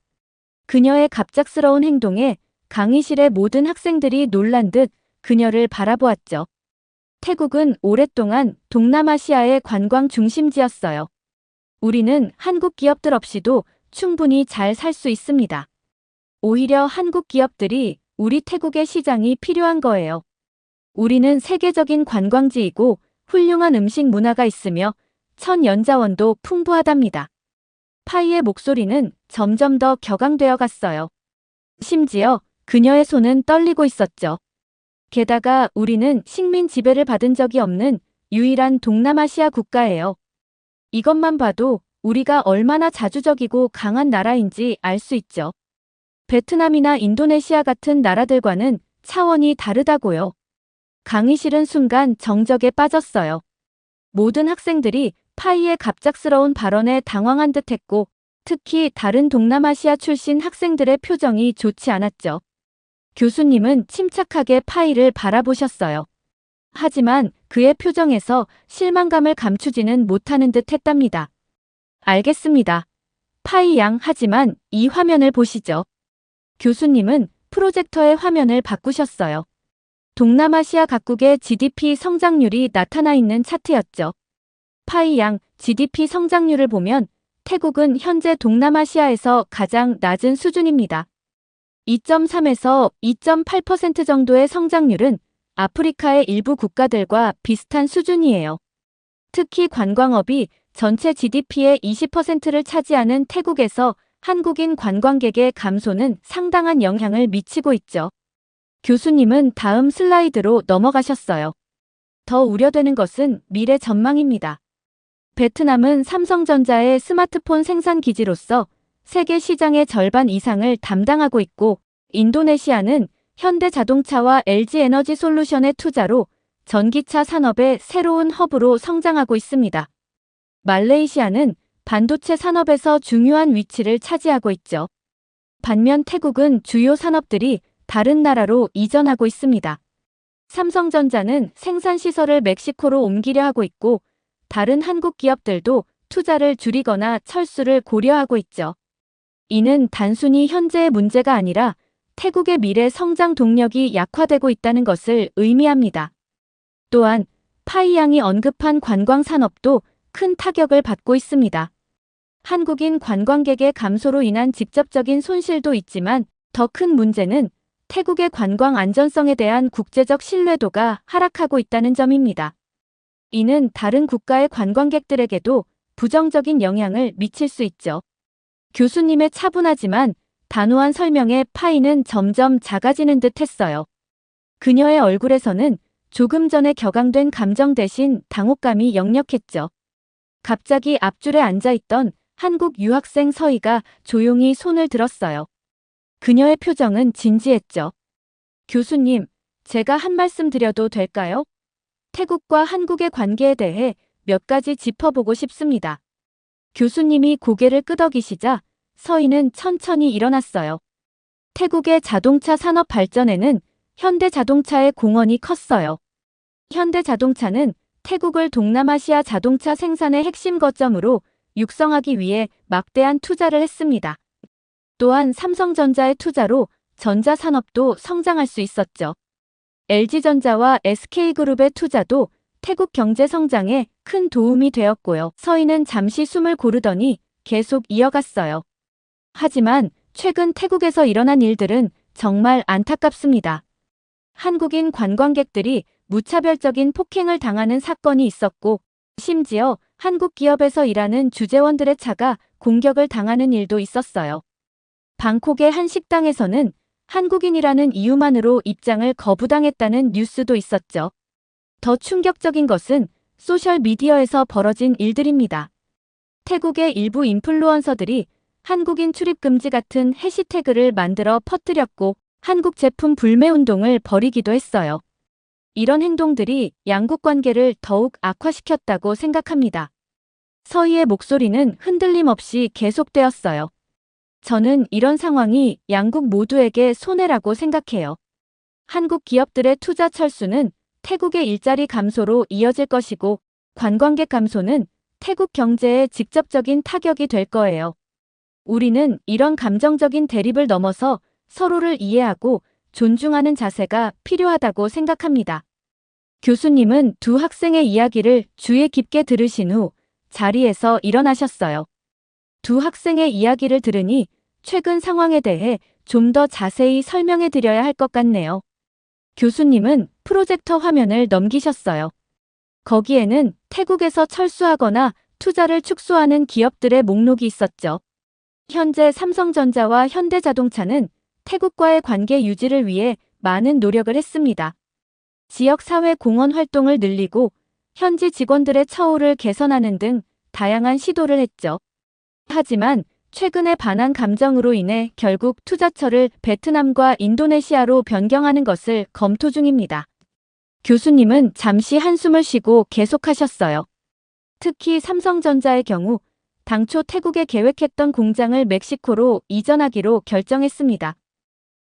그녀의 갑작스러운 행동에 강의실의 모든 학생들이 놀란 듯 그녀를 바라보았죠. 태국은 오랫동안 동남아시아의 관광 중심지였어요. 우리는 한국 기업들 없이도 충분히 잘 살 수 있습니다. 오히려 한국 기업들이 우리 태국의 시장이 필요한 거예요. 우리는 세계적인 관광지이고 훌륭한 음식 문화가 있으며 천연자원도 풍부하답니다. 파이의 목소리는 점점 더 격앙되어 갔어요. 심지어 그녀의 손은 떨리고 있었죠. 게다가 우리는 식민 지배를 받은 적이 없는 유일한 동남아시아 국가예요. 이것만 봐도 우리가 얼마나 자주적이고 강한 나라인지 알 수 있죠. 베트남이나 인도네시아 같은 나라들과는 차원이 다르다고요. 강의실은 순간 정적에 빠졌어요. 모든 학생들이 파이의 갑작스러운 발언에 당황한 듯했고, 특히 다른 동남아시아 출신 학생들의 표정이 좋지 않았죠. 교수님은 침착하게 파이를 바라보셨어요. 하지만 그의 표정에서 실망감을 감추지는 못하는 듯 했답니다. 알겠습니다. 파이 양, 하지만 이 화면을 보시죠. 교수님은 프로젝터의 화면을 바꾸셨어요. 동남아시아 각국의 GDP 성장률이 나타나 있는 차트였죠. 파이 양, GDP 성장률을 보면 태국은 현재 동남아시아에서 가장 낮은 수준입니다. 2.3에서 2.8% 정도의 성장률은 아프리카의 일부 국가들과 비슷한 수준이에요. 특히 관광업이 전체 GDP의 20%를 차지하는 태국에서 한국인 관광객의 감소는 상당한 영향을 미치고 있죠. 교수님은 다음 슬라이드로 넘어가셨어요. 더 우려되는 것은 미래 전망입니다. 베트남은 삼성전자의 스마트폰 생산 기지로서 세계 시장의 절반 이상을 담당하고 있고, 인도네시아는 현대자동차와 LG에너지솔루션의 투자로 전기차 산업의 새로운 허브로 성장하고 있습니다. 말레이시아는 반도체 산업에서 중요한 위치를 차지하고 있죠. 반면 태국은 주요 산업들이 다른 나라로 이전하고 있습니다. 삼성전자는 생산시설을 멕시코로 옮기려 하고 있고, 다른 한국 기업들도 투자를 줄이거나 철수를 고려하고 있죠. 이는 단순히 현재의 문제가 아니라 태국의 미래 성장 동력이 약화되고 있다는 것을 의미합니다. 또한 파이 양이 언급한 관광 산업도 큰 타격을 받고 있습니다. 한국인 관광객의 감소로 인한 직접적인 손실도 있지만 더 큰 문제는 태국의 관광 안전성에 대한 국제적 신뢰도가 하락하고 있다는 점입니다. 이는 다른 국가의 관광객들에게도 부정적인 영향을 미칠 수 있죠. 교수님의 차분하지만 단호한 설명에 파이는 점점 작아지는 듯 했어요. 그녀의 얼굴에서는 조금 전에 격앙된 감정 대신 당혹감이 역력했죠. 갑자기 앞줄에 앉아있던 한국 유학생 서희가 조용히 손을 들었어요. 그녀의 표정은 진지했죠. 교수님, 제가 한 말씀 드려도 될까요? 태국과 한국의 관계에 대해 몇 가지 짚어보고 싶습니다. 교수님이 고개를 끄덕이시자 서희는 천천히 일어났어요. 태국의 자동차 산업 발전에는 현대자동차의 공헌이 컸어요. 현대자동차는 태국을 동남아시아 자동차 생산의 핵심 거점으로 육성하기 위해 막대한 투자를 했습니다. 또한 삼성전자의 투자로 전자산업도 성장할 수 있었죠. LG전자와 SK그룹의 투자도 태국 경제 성장에 큰 도움이 되었고요. 서희는 잠시 숨을 고르더니 계속 이어갔어요. 하지만 최근 태국에서 일어난 일들은 정말 안타깝습니다. 한국인 관광객들이 무차별적인 폭행을 당하는 사건이 있었고, 심지어 한국 기업에서 일하는 주재원들의 차가 공격을 당하는 일도 있었어요. 방콕의 한 식당에서는 한국인이라는 이유만으로 입장을 거부당했다는 뉴스도 있었죠. 더 충격적인 것은 소셜미디어에서 벌어진 일들입니다. 태국의 일부 인플루언서들이 한국인 출입 금지 같은 해시태그를 만들어 퍼뜨렸고 한국 제품 불매 운동을 벌이기도 했어요. 이런 행동들이 양국 관계를 더욱 악화시켰다고 생각합니다. 서희의 목소리는 흔들림 없이 계속되었어요. 저는 이런 상황이 양국 모두에게 손해라고 생각해요. 한국 기업들의 투자 철수는 태국의 일자리 감소로 이어질 것이고 관광객 감소는 태국 경제에 직접적인 타격이 될 거예요. 우리는 이런 감정적인 대립을 넘어서 서로를 이해하고 존중하는 자세가 필요하다고 생각합니다. 교수님은 두 학생의 이야기를 주의 깊게 들으신 후 자리에서 일어나셨어요. 두 학생의 이야기를 들으니 최근 상황에 대해 좀 더 자세히 설명해 드려야 할 것 같네요. 교수님은 프로젝터 화면을 넘기셨어요. 거기에는 태국에서 철수하거나 투자를 축소하는 기업들의 목록이 있었죠. 현재 삼성전자와 현대자동차는 태국과의 관계 유지를 위해 많은 노력을 했습니다. 지역사회 공헌 활동을 늘리고 현지 직원들의 처우를 개선하는 등 다양한 시도를 했죠. 하지만 최근의 반한 감정으로 인해 결국 투자처를 베트남과 인도네시아로 변경하는 것을 검토 중입니다. 교수님은 잠시 한숨을 쉬고 계속하셨어요. 특히 삼성전자의 경우 당초 태국에 계획했던 공장을 멕시코로 이전하기로 결정했습니다.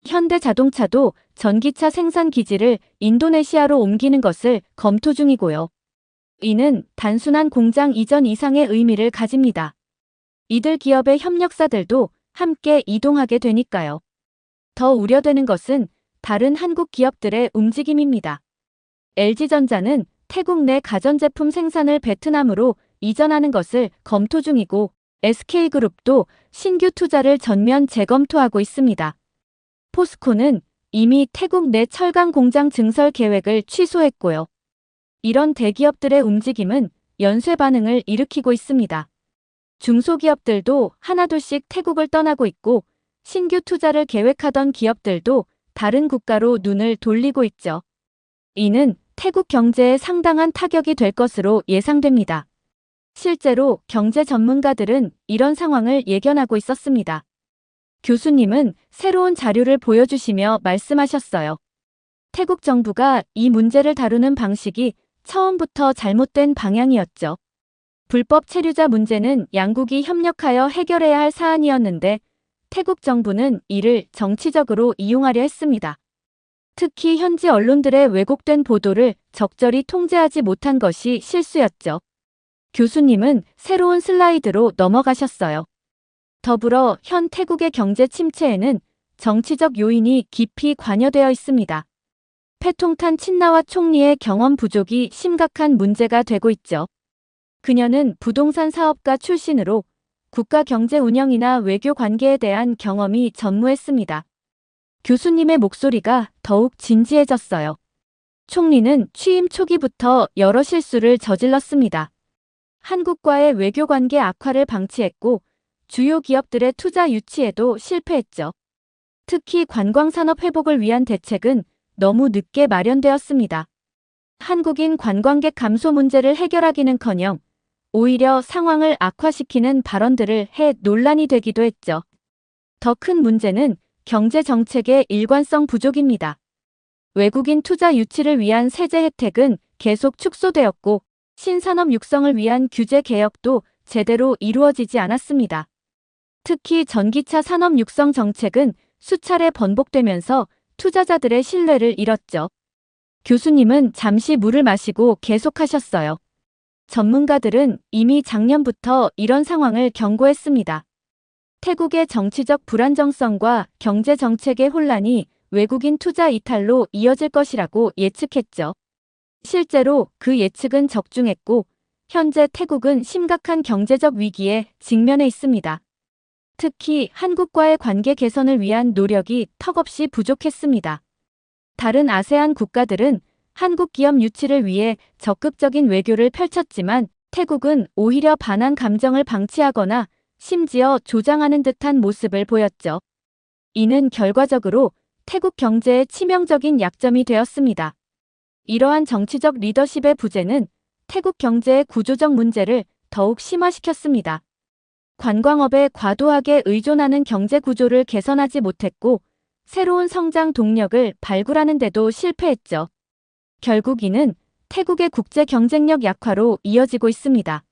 현대자동차도 전기차 생산 기지를 인도네시아로 옮기는 것을 검토 중이고요. 이는 단순한 공장 이전 이상의 의미를 가집니다. 이들 기업의 협력사들도 함께 이동하게 되니까요. 더 우려되는 것은 다른 한국 기업들의 움직임입니다. LG전자는 태국 내 가전제품 생산을 베트남으로 이전하는 것을 검토 중이고 SK그룹도 신규 투자를 전면 재검토하고 있습니다. 포스코는 이미 태국 내 철강 공장 증설 계획을 취소했고요. 이런 대기업들의 움직임은 연쇄 반응을 일으키고 있습니다. 중소기업들도 하나둘씩 태국을 떠나고 있고 신규 투자를 계획하던 기업들도 다른 국가로 눈을 돌리고 있죠. 이는 태국 경제에 상당한 타격이 될 것으로 예상됩니다. 실제로 경제 전문가들은 이런 상황을 예견하고 있었습니다. 교수님은 새로운 자료를 보여주시며 말씀하셨어요. 태국 정부가 이 문제를 다루는 방식이 처음부터 잘못된 방향이었죠. 불법 체류자 문제는 양국이 협력하여 해결해야 할 사안이었는데 태국 정부는 이를 정치적으로 이용하려 했습니다. 특히 현지 언론들의 왜곡된 보도를 적절히 통제하지 못한 것이 실수였죠. 교수님은 새로운 슬라이드로 넘어가셨어요. 더불어 현 태국의 경제 침체에는 정치적 요인이 깊이 관여되어 있습니다. 패통탄 친나와 총리의 경험 부족이 심각한 문제가 되고 있죠. 그녀는 부동산 사업가 출신으로 국가 경제 운영이나 외교 관계에 대한 경험이 전무했습니다. 교수님의 목소리가 더욱 진지해졌어요. 총리는 취임 초기부터 여러 실수를 저질렀습니다. 한국과의 외교 관계 악화를 방치했고 주요 기업들의 투자 유치에도 실패했죠. 특히 관광산업 회복을 위한 대책은 너무 늦게 마련되었습니다. 한국인 관광객 감소 문제를 해결하기는커녕 오히려 상황을 악화시키는 발언들을 해 논란이 되기도 했죠. 더 큰 문제는 경제 정책의 일관성 부족입니다. 외국인 투자 유치를 위한 세제 혜택은 계속 축소되었고 신산업 육성을 위한 규제 개혁도 제대로 이루어지지 않았습니다. 특히 전기차 산업 육성 정책은 수차례 번복되면서 투자자들의 신뢰를 잃었죠. 교수님은 잠시 물을 마시고 계속하셨어요. 전문가들은 이미 작년부터 이런 상황을 경고했습니다. 태국의 정치적 불안정성과 경제 정책의 혼란이 외국인 투자 이탈로 이어질 것이라고 예측했죠. 실제로 그 예측은 적중했고 현재 태국은 심각한 경제적 위기에 직면해 있습니다. 특히 한국과의 관계 개선을 위한 노력이 턱없이 부족했습니다. 다른 아세안 국가들은 한국 기업 유치를 위해 적극적인 외교를 펼쳤지만 태국은 오히려 반한 감정을 방치하거나 심지어 조장하는 듯한 모습을 보였죠. 이는 결과적으로 태국 경제의 치명적인 약점이 되었습니다. 이러한 정치적 리더십의 부재는 태국 경제의 구조적 문제를 더욱 심화시켰습니다. 관광업에 과도하게 의존하는 경제 구조를 개선하지 못했고 새로운 성장 동력을 발굴하는 데도 실패했죠. 결국 이는 태국의 국제 경쟁력 약화로 이어지고 있습니다.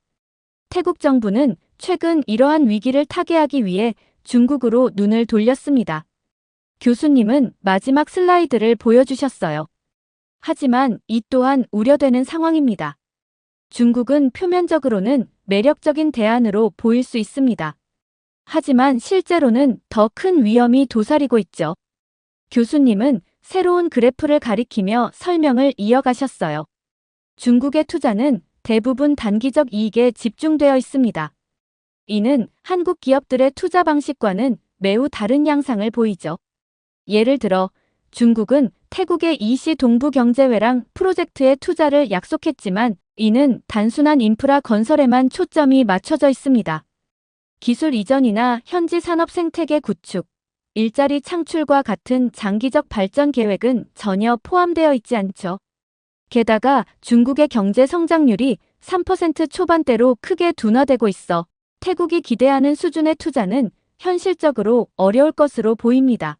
태국 정부는 최근 이러한 위기를 타개하기 위해 중국으로 눈을 돌렸습니다. 교수님은 마지막 슬라이드를 보여주셨어요. 하지만 이 또한 우려되는 상황입니다. 중국은 표면적으로는 매력적인 대안으로 보일 수 있습니다. 하지만 실제로는 더 큰 위험이 도사리고 있죠. 교수님은 새로운 그래프를 가리키며 설명을 이어가셨어요. 중국의 투자는 대부분 단기적 이익에 집중되어 있습니다. 이는 한국 기업들의 투자 방식과는 매우 다른 양상을 보이죠. 예를 들어 중국은 태국의 이시 동부경제회랑 프로젝트에 투자를 약속했지만 이는 단순한 인프라 건설에만 초점이 맞춰져 있습니다. 기술 이전이나 현지 산업 생태계 구축, 일자리 창출과 같은 장기적 발전 계획은 전혀 포함되어 있지 않죠. 게다가 중국의 경제 성장률이 3% 초반대로 크게 둔화되고 있어 태국이 기대하는 수준의 투자는 현실적으로 어려울 것으로 보입니다.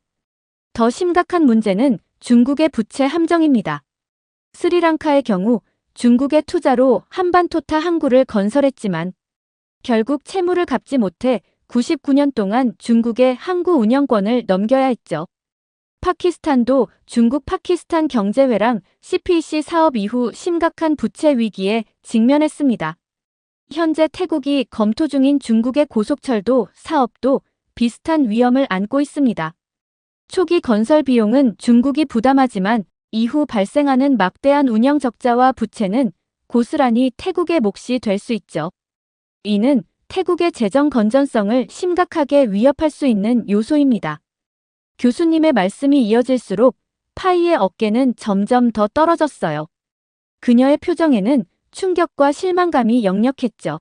더 심각한 문제는 중국의 부채 함정입니다. 스리랑카의 경우 중국의 투자로 한반토타 항구를 건설했지만 결국 채무를 갚지 못해 99년 동안 중국의 항구 운영권을 넘겨야 했죠. 파키스탄도 중국 파키스탄 경제회랑 CPC 사업 이후 심각한 부채 위기에 직면했습니다. 현재 태국이 검토 중인 중국의 고속철도 사업도 비슷한 위험을 안고 있습니다. 초기 건설 비용은 중국이 부담하지만 이후 발생하는 막대한 운영 적자와 부채는 고스란히 태국의 몫이 될 수 있죠. 이는 태국의 재정 건전성을 심각하게 위협할 수 있는 요소입니다. 교수님의 말씀이 이어질수록 파이의 어깨는 점점 더 떨어졌어요. 그녀의 표정에는 충격과 실망감이 역력했죠.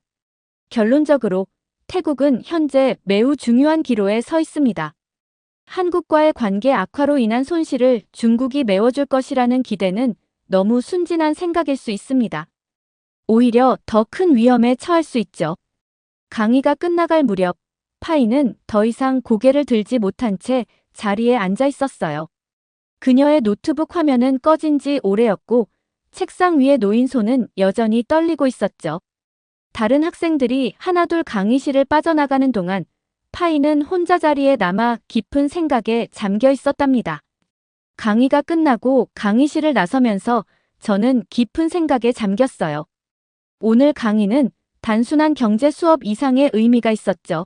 결론적으로 태국은 현재 매우 중요한 기로에 서 있습니다. 한국과의 관계 악화로 인한 손실을 중국이 메워줄 것이라는 기대는 너무 순진한 생각일 수 있습니다. 오히려 더 큰 위험에 처할 수 있죠. 강의가 끝나갈 무렵 파이는 더 이상 고개를 들지 못한 채 자리에 앉아 있었어요. 그녀의 노트북 화면은 꺼진 지 오래였고 책상 위에 놓인 손은 여전히 떨리고 있었죠. 다른 학생들이 하나둘 강의실을 빠져나가는 동안 파이는 혼자 자리에 남아 깊은 생각에 잠겨 있었답니다. 강의가 끝나고 강의실을 나서면서 저는 깊은 생각에 잠겼어요. 오늘 강의는 단순한 경제 수업 이상의 의미가 있었죠.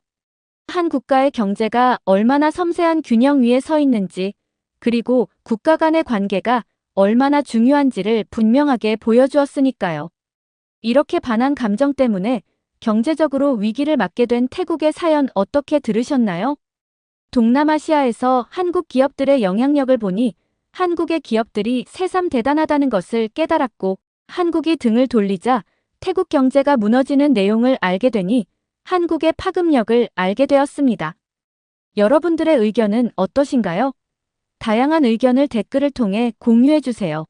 한 국가의 경제가 얼마나 섬세한 균형 위에 서 있는지, 그리고 국가 간의 관계가 얼마나 중요한지를 분명하게 보여주었으니까요. 이렇게 반한 감정 때문에 경제적으로 위기를 맞게 된 태국의 사연 어떻게 들으셨나요? 동남아시아에서 한국 기업들의 영향력을 보니 한국의 기업들이 새삼 대단하다는 것을 깨달았고 한국이 등을 돌리자 태국 경제가 무너지는 내용을 알게 되니 한국의 파급력을 알게 되었습니다. 여러분들의 의견은 어떠신가요? 다양한 의견을 댓글을 통해 공유해주세요.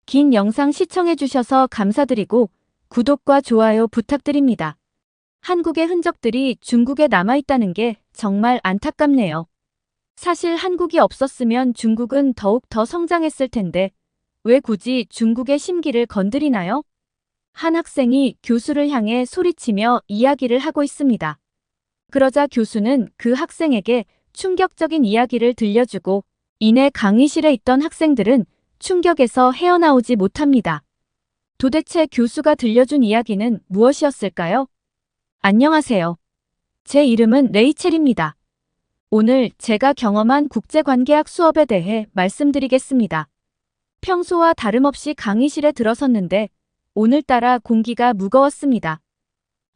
긴 영상 시청해주셔서 감사드리고 구독과 좋아요 부탁드립니다. 한국의 흔적들이 중국에 남아있다는 게 정말 안타깝네요. 사실 한국이 없었으면 중국은 더욱 더 성장했을 텐데 왜 굳이 중국의 심기를 건드리나요? 한 학생이 교수를 향해 소리치며 이야기를 하고 있습니다. 그러자 교수는 그 학생에게 충격적인 이야기를 들려주고 이내 강의실에 있던 학생들은 충격에서 헤어나오지 못합니다. 도대체 교수가 들려준 이야기는 무엇이었을까요? 안녕하세요. 제 이름은 레이첼입니다. 오늘 제가 경험한 국제관계학 수업에 대해 말씀드리겠습니다. 평소와 다름없이 강의실에 들어섰는데 오늘따라 공기가 무거웠습니다.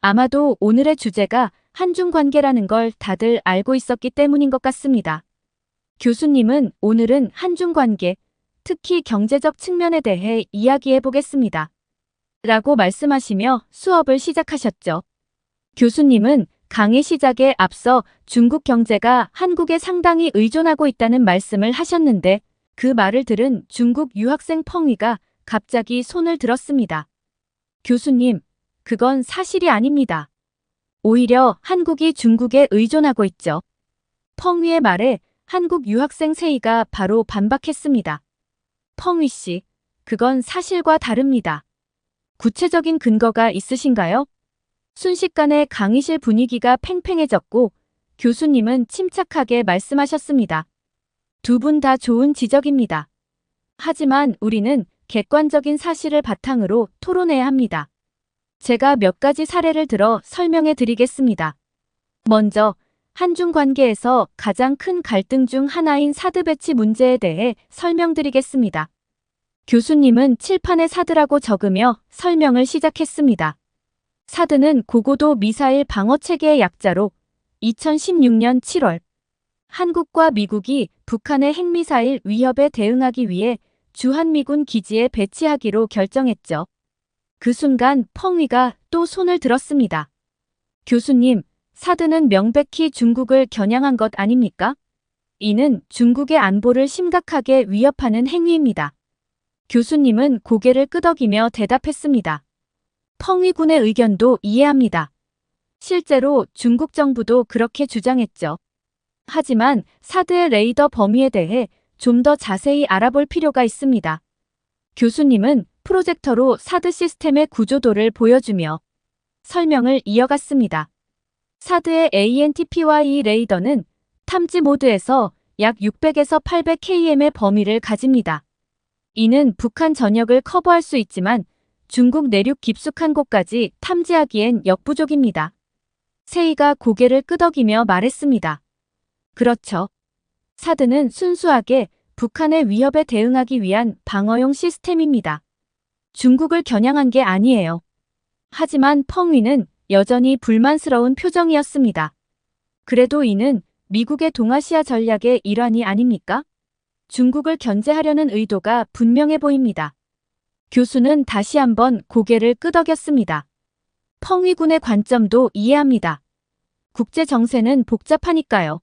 아마도 오늘의 주제가 한중관계라는 걸 다들 알고 있었기 때문인 것 같습니다. 교수님은 오늘은 한중관계, 특히 경제적 측면에 대해 이야기해 보겠습니다. 라고 말씀하시며 수업을 시작하셨죠. 교수님은 강의 시작에 앞서 중국 경제가 한국에 상당히 의존하고 있다는 말씀을 하셨는데 그 말을 들은 중국 유학생 펑위가 갑자기 손을 들었습니다. 교수님, 그건 사실이 아닙니다. 오히려 한국이 중국에 의존하고 있죠. 펑위의 말에 한국 유학생 세이가 바로 반박했습니다. 펑위 씨, 그건 사실과 다릅니다. 구체적인 근거가 있으신가요? 순식간에 강의실 분위기가 팽팽해졌고 교수님은 침착하게 말씀하셨습니다. 두 분 다 좋은 지적입니다. 하지만 우리는 객관적인 사실을 바탕으로 토론해야 합니다. 제가 몇 가지 사례를 들어 설명해 드리겠습니다. 먼저, 한중 관계에서 가장 큰 갈등 중 하나인 사드 배치 문제에 대해 설명드리겠습니다. 교수님은 칠판에 사드라고 적으며 설명을 시작했습니다. 사드는 고고도 미사일 방어 체계의 약자로 2016년 7월 한국과 미국이 북한의 핵미사일 위협에 대응하기 위해 주한미군 기지에 배치하기로 결정했죠. 그 순간 펑위가 또 손을 들었습니다. 교수님, 사드는 명백히 중국을 겨냥한 것 아닙니까? 이는 중국의 안보를 심각하게 위협하는 행위입니다. 교수님은 고개를 끄덕이며 대답했습니다. 펑위 군의 의견도 이해합니다. 실제로 중국 정부도 그렇게 주장했죠. 하지만 사드의 레이더 범위에 대해 좀 더 자세히 알아볼 필요가 있습니다. 교수님은 프로젝터로 사드 시스템의 구조도를 보여주며 설명을 이어갔습니다. 사드의 ANTPY 레이더는 탐지 모드에서 약 600에서 800km의 범위를 가집니다. 이는 북한 전역을 커버할 수 있지만 중국 내륙 깊숙한 곳까지 탐지하기엔 역부족입니다. 세이가 고개를 끄덕이며 말했습니다. 그렇죠. 사드는 순수하게 북한의 위협에 대응하기 위한 방어용 시스템입니다. 중국을 겨냥한 게 아니에요. 하지만 펑위는 여전히 불만스러운 표정이었습니다. 그래도 이는 미국의 동아시아 전략의 일환이 아닙니까? 중국을 견제하려는 의도가 분명해 보입니다. 교수는 다시 한번 고개를 끄덕였습니다. 펑위군의 관점도 이해합니다. 국제 정세는 복잡하니까요.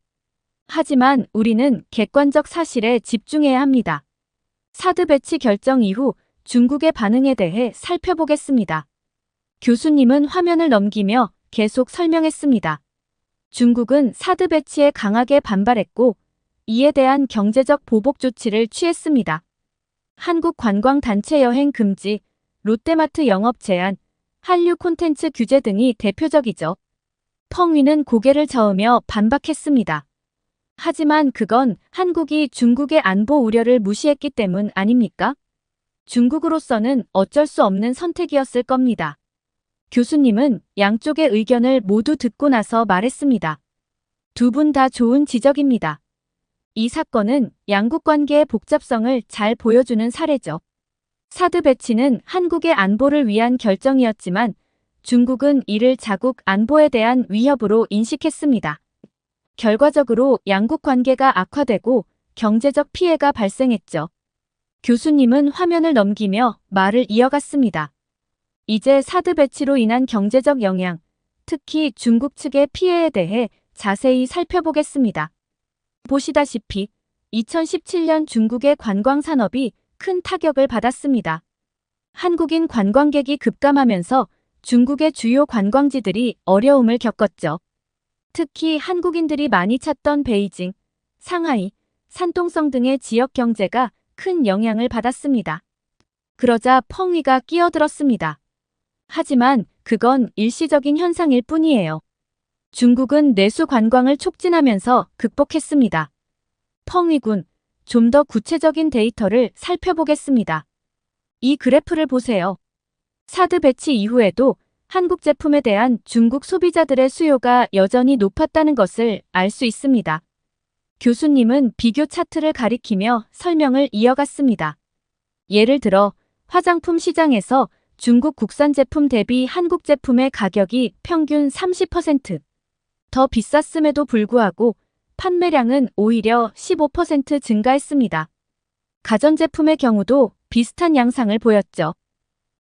하지만 우리는 객관적 사실에 집중해야 합니다. 사드 배치 결정 이후 중국의 반응에 대해 살펴보겠습니다. 교수님은 화면을 넘기며 계속 설명했습니다. 중국은 사드 배치에 강하게 반발했고 이에 대한 경제적 보복 조치를 취했습니다. 한국 관광 단체 여행 금지, 롯데마트 영업 제한, 한류 콘텐츠 규제 등이 대표적이죠. 펑위는 고개를 저으며 반박했습니다. 하지만 그건 한국이 중국의 안보 우려를 무시했기 때문 아닙니까? 중국으로서는 어쩔 수 없는 선택이었을 겁니다. 교수님은 양쪽의 의견을 모두 듣고 나서 말했습니다. 두 분 다 좋은 지적입니다. 이 사건은 양국 관계의 복잡성을 잘 보여주는 사례죠. 사드 배치는 한국의 안보를 위한 결정이었지만 중국은 이를 자국 안보에 대한 위협으로 인식했습니다. 결과적으로 양국 관계가 악화되고 경제적 피해가 발생했죠. 교수님은 화면을 넘기며 말을 이어갔습니다. 이제 사드 배치로 인한 경제적 영향, 특히 중국 측의 피해에 대해 자세히 살펴보겠습니다. 보시다시피 2017년 중국의 관광 산업이 큰 타격을 받았습니다. 한국인 관광객이 급감하면서 중국의 주요 관광지들이 어려움을 겪었죠. 특히 한국인들이 많이 찾던 베이징, 상하이, 산둥성 등의 지역 경제가 큰 영향을 받았습니다. 그러자 펑위가 끼어들었습니다. 하지만 그건 일시적인 현상일 뿐이에요. 중국은 내수 관광을 촉진하면서 극복했습니다. 펑위군, 좀 더 구체적인 데이터를 살펴보겠습니다. 이 그래프를 보세요. 사드 배치 이후에도 한국 제품에 대한 중국 소비자들의 수요가 여전히 높았다는 것을 알 수 있습니다. 교수님은 비교 차트를 가리키며 설명을 이어갔습니다. 예를 들어 화장품 시장에서 중국 국산 제품 대비 한국 제품의 가격이 평균 30% 더 비쌌음에도 불구하고 판매량은 오히려 15% 증가했습니다. 가전제품의 경우도 비슷한 양상을 보였죠.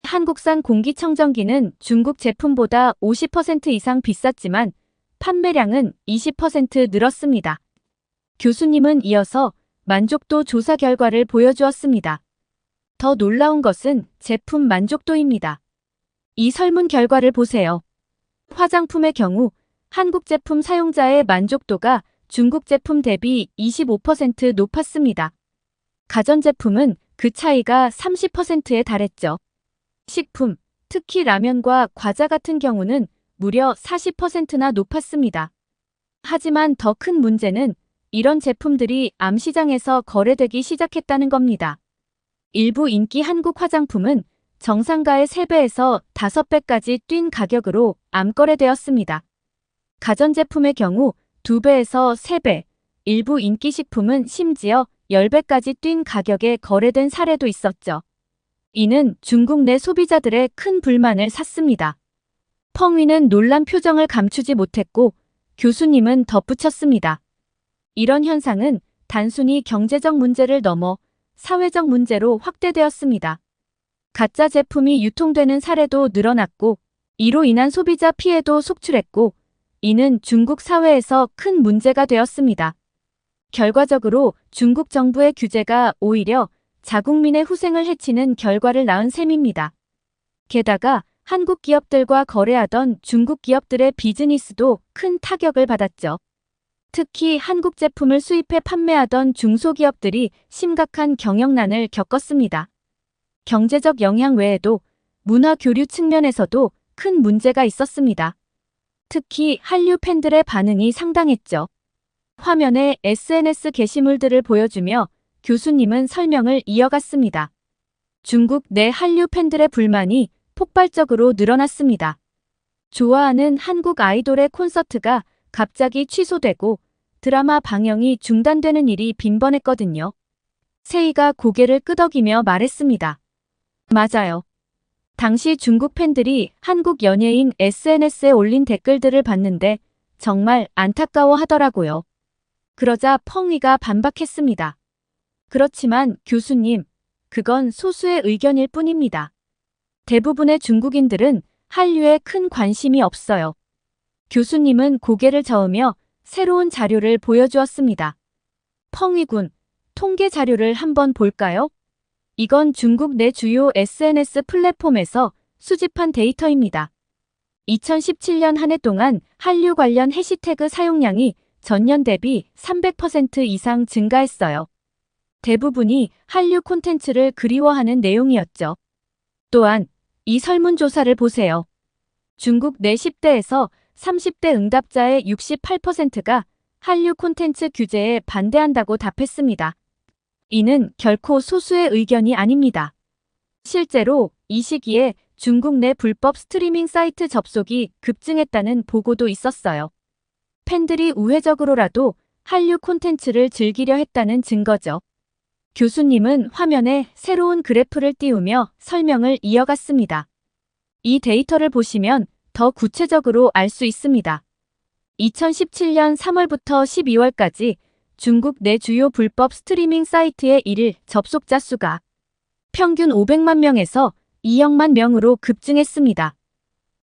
한국산 공기청정기는 중국 제품보다 50% 이상 비쌌지만 판매량은 20% 늘었습니다. 교수님은 이어서 만족도 조사 결과를 보여주었습니다. 더 놀라운 것은 제품 만족도입니다. 이 설문 결과를 보세요. 화장품의 경우 한국 제품 사용자의 만족도가 중국 제품 대비 25% 높았습니다. 가전제품은 그 차이가 30%에 달했죠. 식품, 특히 라면과 과자 같은 경우는 무려 40%나 높았습니다. 하지만 더 큰 문제는 이런 제품들이 암시장에서 거래되기 시작했다는 겁니다. 일부 인기 한국 화장품은 정상가의 3배에서 5배까지 뛴 가격으로 암거래되었습니다. 가전제품의 경우 2배에서 3배, 일부 인기 식품은 심지어 10배까지 뛴 가격에 거래된 사례도 있었죠. 이는 중국 내 소비자들의 큰 불만을 샀습니다. 펑위는 놀란 표정을 감추지 못했고 교수님은 덧붙였습니다. 이런 현상은 단순히 경제적 문제를 넘어 사회적 문제로 확대되었습니다. 가짜 제품이 유통되는 사례도 늘어났고 이로 인한 소비자 피해도 속출했고 이는 중국 사회에서 큰 문제가 되었습니다. 결과적으로 중국 정부의 규제가 오히려 자국민의 후생을 해치는 결과를 낳은 셈입니다. 게다가 한국 기업들과 거래하던 중국 기업들의 비즈니스도 큰 타격을 받았죠. 특히 한국 제품을 수입해 판매하던 중소기업들이 심각한 경영난을 겪었습니다. 경제적 영향 외에도 문화 교류 측면에서도 큰 문제가 있었습니다. 특히 한류 팬들의 반응이 상당했죠. 화면에 SNS 게시물들을 보여주며 교수님은 설명을 이어갔습니다. 중국 내 한류 팬들의 불만이 폭발적으로 늘어났습니다. 좋아하는 한국 아이돌의 콘서트가 갑자기 취소되고 드라마 방영이 중단되는 일이 빈번했거든요. 세이가 고개를 끄덕이며 말했습니다. 맞아요. 당시 중국 팬들이 한국 연예인 SNS에 올린 댓글들을 봤는데 정말 안타까워 하더라고요. 그러자 펑위가 반박했습니다. 그렇지만 교수님, 그건 소수의 의견일 뿐입니다. 대부분의 중국인들은 한류에 큰 관심이 없어요. 교수님은 고개를 저으며 새로운 자료를 보여주었습니다. 펑위군, 통계 자료를 한번 볼까요? 이건 중국 내 주요 SNS 플랫폼에서 수집한 데이터입니다. 2017년 한 해 동안 한류 관련 해시태그 사용량이 전년 대비 300% 이상 증가했어요. 대부분이 한류 콘텐츠를 그리워하는 내용이었죠. 또한 이 설문조사를 보세요. 중국 내 10대에서 30대 응답자의 68%가 한류 콘텐츠 규제에 반대한다고 답했습니다. 이는 결코 소수의 의견이 아닙니다. 실제로 이 시기에 중국 내 불법 스트리밍 사이트 접속이 급증했다는 보고도 있었어요. 팬들이 우회적으로라도 한류 콘텐츠를 즐기려 했다는 증거죠. 교수님은 화면에 새로운 그래프를 띄우며 설명을 이어갔습니다. 이 데이터를 보시면 더 구체적으로 알 수 있습니다. 2017년 3월부터 12월까지 중국 내 주요 불법 스트리밍 사이트의 일일 접속자 수가 평균 500만 명에서 2억만 명으로 급증했습니다.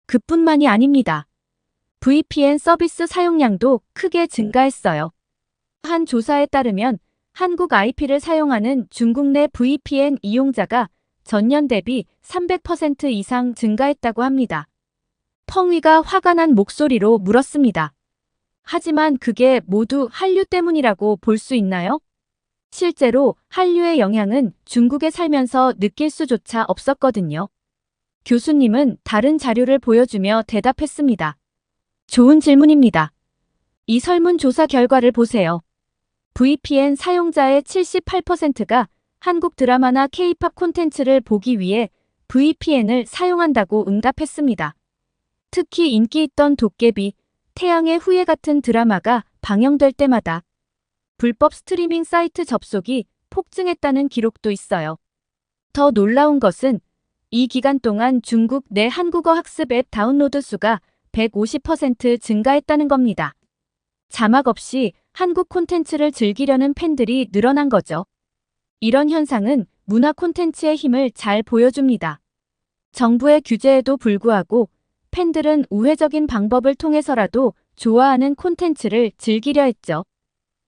그뿐만이 아닙니다. VPN 서비스 사용량도 크게 증가했어요. 한 조사에 따르면 한국 IP를 사용하는 중국 내 VPN 이용자가 전년 대비 300% 이상 증가했다고 합니다. 펑위가 화가 난 목소리로 물었습니다. 하지만 그게 모두 한류 때문이라고 볼 수 있나요? 실제로 한류의 영향은 중국에 살면서 느낄 수조차 없었거든요. 교수님은 다른 자료를 보여주며 대답했습니다. 좋은 질문입니다. 이 설문조사 결과를 보세요. VPN 사용자의 78%가 한국 드라마나 K-팝 콘텐츠를 보기 위해 VPN을 사용한다고 응답했습니다. 특히 인기 있던 도깨비, 태양의 후예 같은 드라마가 방영될 때마다 불법 스트리밍 사이트 접속이 폭증했다는 기록도 있어요. 더 놀라운 것은 이 기간 동안 중국 내 한국어 학습 앱 다운로드 수가 150% 증가했다는 겁니다. 자막 없이 한국 콘텐츠를 즐기려는 팬들이 늘어난 거죠. 이런 현상은 문화 콘텐츠의 힘을 잘 보여줍니다. 정부의 규제에도 불구하고 팬들은 우회적인 방법을 통해서라도 좋아하는 콘텐츠를 즐기려 했죠.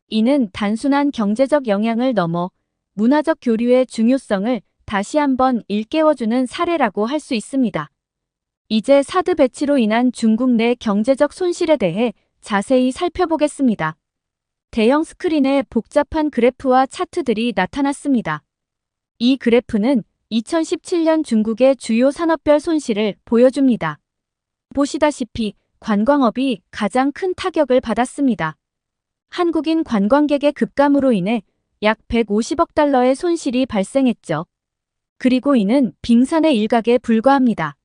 이는 단순한 경제적 영향을 넘어 문화적 교류의 중요성을 다시 한번 일깨워주는 사례라고 할 수 있습니다. 이제 사드 배치로 인한 중국 내 경제적 손실에 대해 자세히 살펴보겠습니다. 대형 스크린에 복잡한 그래프와 차트들이 나타났습니다. 이 그래프는 2017년 중국의 주요 산업별 손실을 보여줍니다. 보시다시피 관광업이 가장 큰 타격을 받았습니다. 한국인 관광객의 급감으로 인해 약 150억 달러의 손실이 발생했죠. 그리고 이는 빙산의 일각에 불과합니다.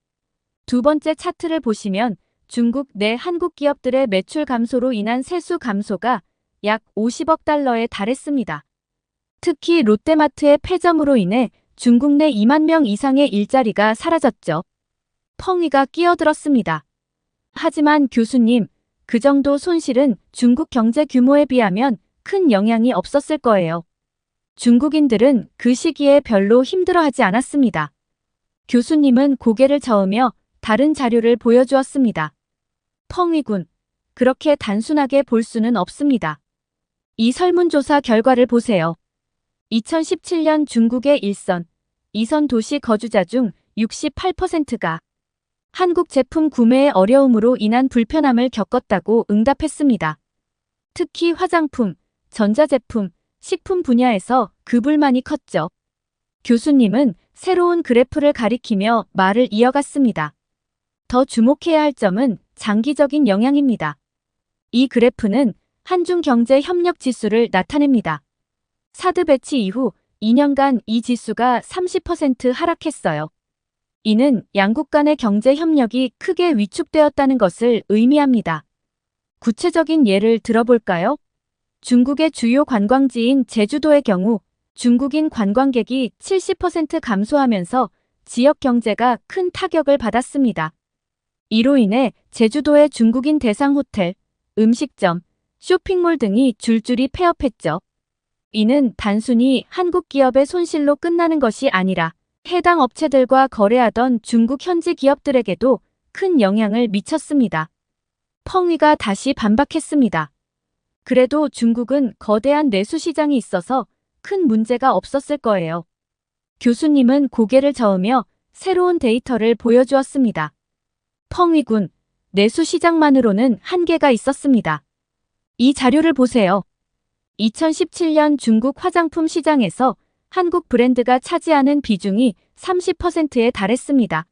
두 번째 차트를 보시면 중국 내 한국 기업들의 매출 감소로 인한 세수 감소가 약 50억 달러에 달했습니다. 특히 롯데마트의 폐점으로 인해 중국 내 2만 명 이상의 일자리가 사라졌죠. 펑이가 끼어들었습니다. 하지만 교수님, 그 정도 손실은 중국 경제 규모에 비하면 큰 영향이 없었을 거예요. 중국인들은 그 시기에 별로 힘들어하지 않았습니다. 교수님은 고개를 저으며 다른 자료를 보여주었습니다. 펑이군, 그렇게 단순하게 볼 수는 없습니다. 이 설문조사 결과를 보세요. 2017년 중국의 1선, 2선 도시 거주자 중 68%가 한국 제품 구매의 어려움으로 인한 불편함을 겪었다고 응답했습니다. 특히 화장품, 전자제품, 식품 분야에서 그 불만이 컸죠. 교수님은 새로운 그래프를 가리키며 말을 이어갔습니다. 더 주목해야 할 점은 장기적인 영향입니다. 이 그래프는 한중 경제 협력 지수를 나타냅니다. 사드 배치 이후 2년간 이 지수가 30% 하락했어요. 이는 양국 간의 경제 협력이 크게 위축되었다는 것을 의미합니다. 구체적인 예를 들어볼까요? 중국의 주요 관광지인 제주도의 경우 중국인 관광객이 70% 감소하면서 지역 경제가 큰 타격을 받았습니다. 이로 인해 제주도의 중국인 대상 호텔, 음식점, 쇼핑몰 등이 줄줄이 폐업했죠. 이는 단순히 한국 기업의 손실로 끝나는 것이 아니라 해당 업체들과 거래하던 중국 현지 기업들에게도 큰 영향을 미쳤습니다. 펑위가 다시 반박했습니다. 그래도 중국은 거대한 내수 시장이 있어서 큰 문제가 없었을 거예요. 교수님은 고개를 저으며 새로운 데이터를 보여주었습니다. 펑위군, 내수 시장만으로는 한계가 있었습니다. 이 자료를 보세요. 2017년 중국 화장품 시장에서 한국 브랜드가 차지하는 비중이 30%에 달했습니다.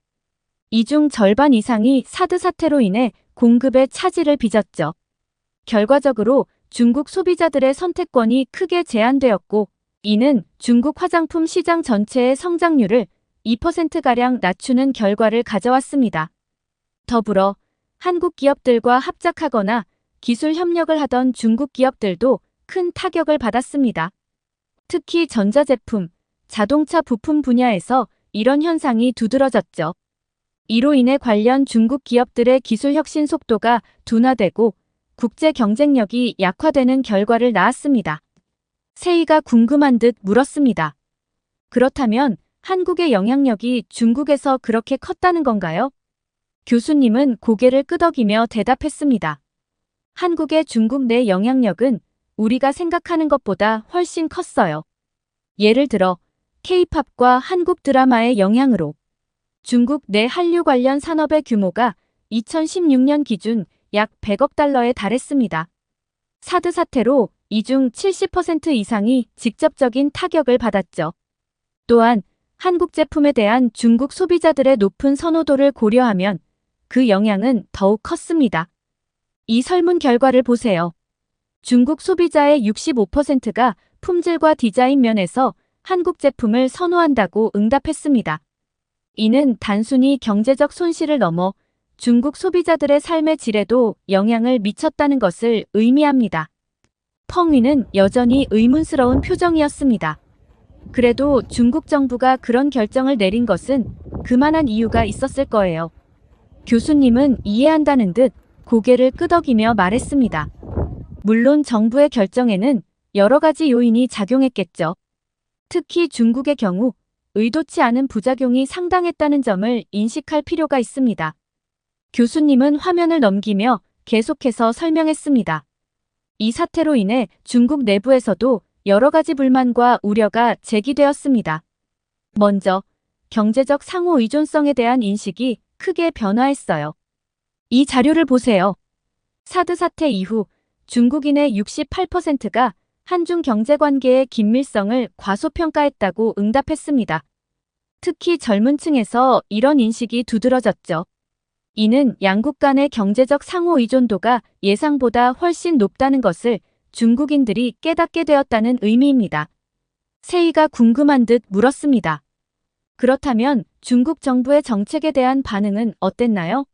이 중 절반 이상이 사드 사태로 인해 공급의 차질을 빚었죠. 결과적으로 중국 소비자들의 선택권이 크게 제한되었고, 이는 중국 화장품 시장 전체의 성장률을 2%가량 낮추는 결과를 가져왔습니다. 더불어 한국 기업들과 합작하거나 기술 협력을 하던 중국 기업들도 큰 타격을 받았습니다. 특히 전자제품, 자동차 부품 분야에서 이런 현상이 두드러졌죠. 이로 인해 관련 중국 기업들의 기술 혁신 속도가 둔화되고 국제 경쟁력이 약화되는 결과를 낳았습니다. 세이가 궁금한 듯 물었습니다. 그렇다면 한국의 영향력이 중국에서 그렇게 컸다는 건가요? 교수님은 고개를 끄덕이며 대답했습니다. 한국의 중국 내 영향력은 우리가 생각하는 것보다 훨씬 컸어요. 예를 들어 K-팝과 한국 드라마의 영향으로 중국 내 한류 관련 산업의 규모가 2016년 기준 약 100억 달러에 달했습니다. 사드 사태로 이 중 70% 이상이 직접적인 타격을 받았죠. 또한 한국 제품에 대한 중국 소비자들의 높은 선호도를 고려하면 그 영향은 더욱 컸습니다. 이 설문 결과를 보세요. 중국 소비자의 65%가 품질과 디자인 면에서 한국 제품을 선호한다고 응답했습니다. 이는 단순히 경제적 손실을 넘어 중국 소비자들의 삶의 질에도 영향을 미쳤다는 것을 의미합니다. 펑위는 여전히 의문스러운 표정이었습니다. 그래도 중국 정부가 그런 결정을 내린 것은 그만한 이유가 있었을 거예요. 교수님은 이해한다는 듯 고개를 끄덕이며 말했습니다. 물론 정부의 결정에는 여러 가지 요인이 작용했겠죠. 특히 중국의 경우 의도치 않은 부작용이 상당했다는 점을 인식할 필요가 있습니다. 교수님은 화면을 넘기며 계속해서 설명했습니다. 이 사태로 인해 중국 내부에서도 여러 가지 불만과 우려가 제기되었습니다. 먼저, 경제적 상호 의존성에 대한 인식이 크게 변화했어요. 이 자료를 보세요. 사드 사태 이후 중국인의 68%가 한중 경제관계의 긴밀성을 과소평가했다고 응답했습니다. 특히 젊은 층에서 이런 인식이 두드러졌죠. 이는 양국 간의 경제적 상호 의존도가 예상보다 훨씬 높다는 것을 중국인들이 깨닫게 되었다는 의미입니다. 세이가 궁금한 듯 물었습니다. 그렇다면 중국 정부의 정책에 대한 반응은 어땠나요?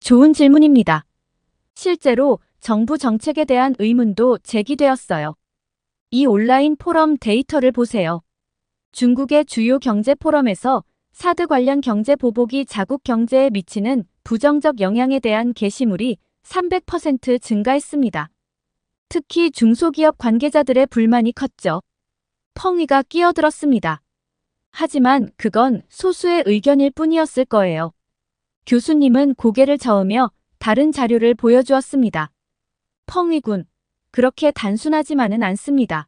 좋은 질문입니다. 실제로 정부 정책에 대한 의문도 제기되었어요. 이 온라인 포럼 데이터를 보세요. 중국의 주요 경제 포럼에서 사드 관련 경제 보복이 자국 경제에 미치는 부정적 영향에 대한 게시물이 300% 증가했습니다. 특히 중소기업 관계자들의 불만이 컸죠. 펑이가 끼어들었습니다. 하지만 그건 소수의 의견일 뿐이었을 거예요. 교수님은 고개를 저으며 다른 자료를 보여주었습니다. 펑이군, 그렇게 단순하지만은 않습니다.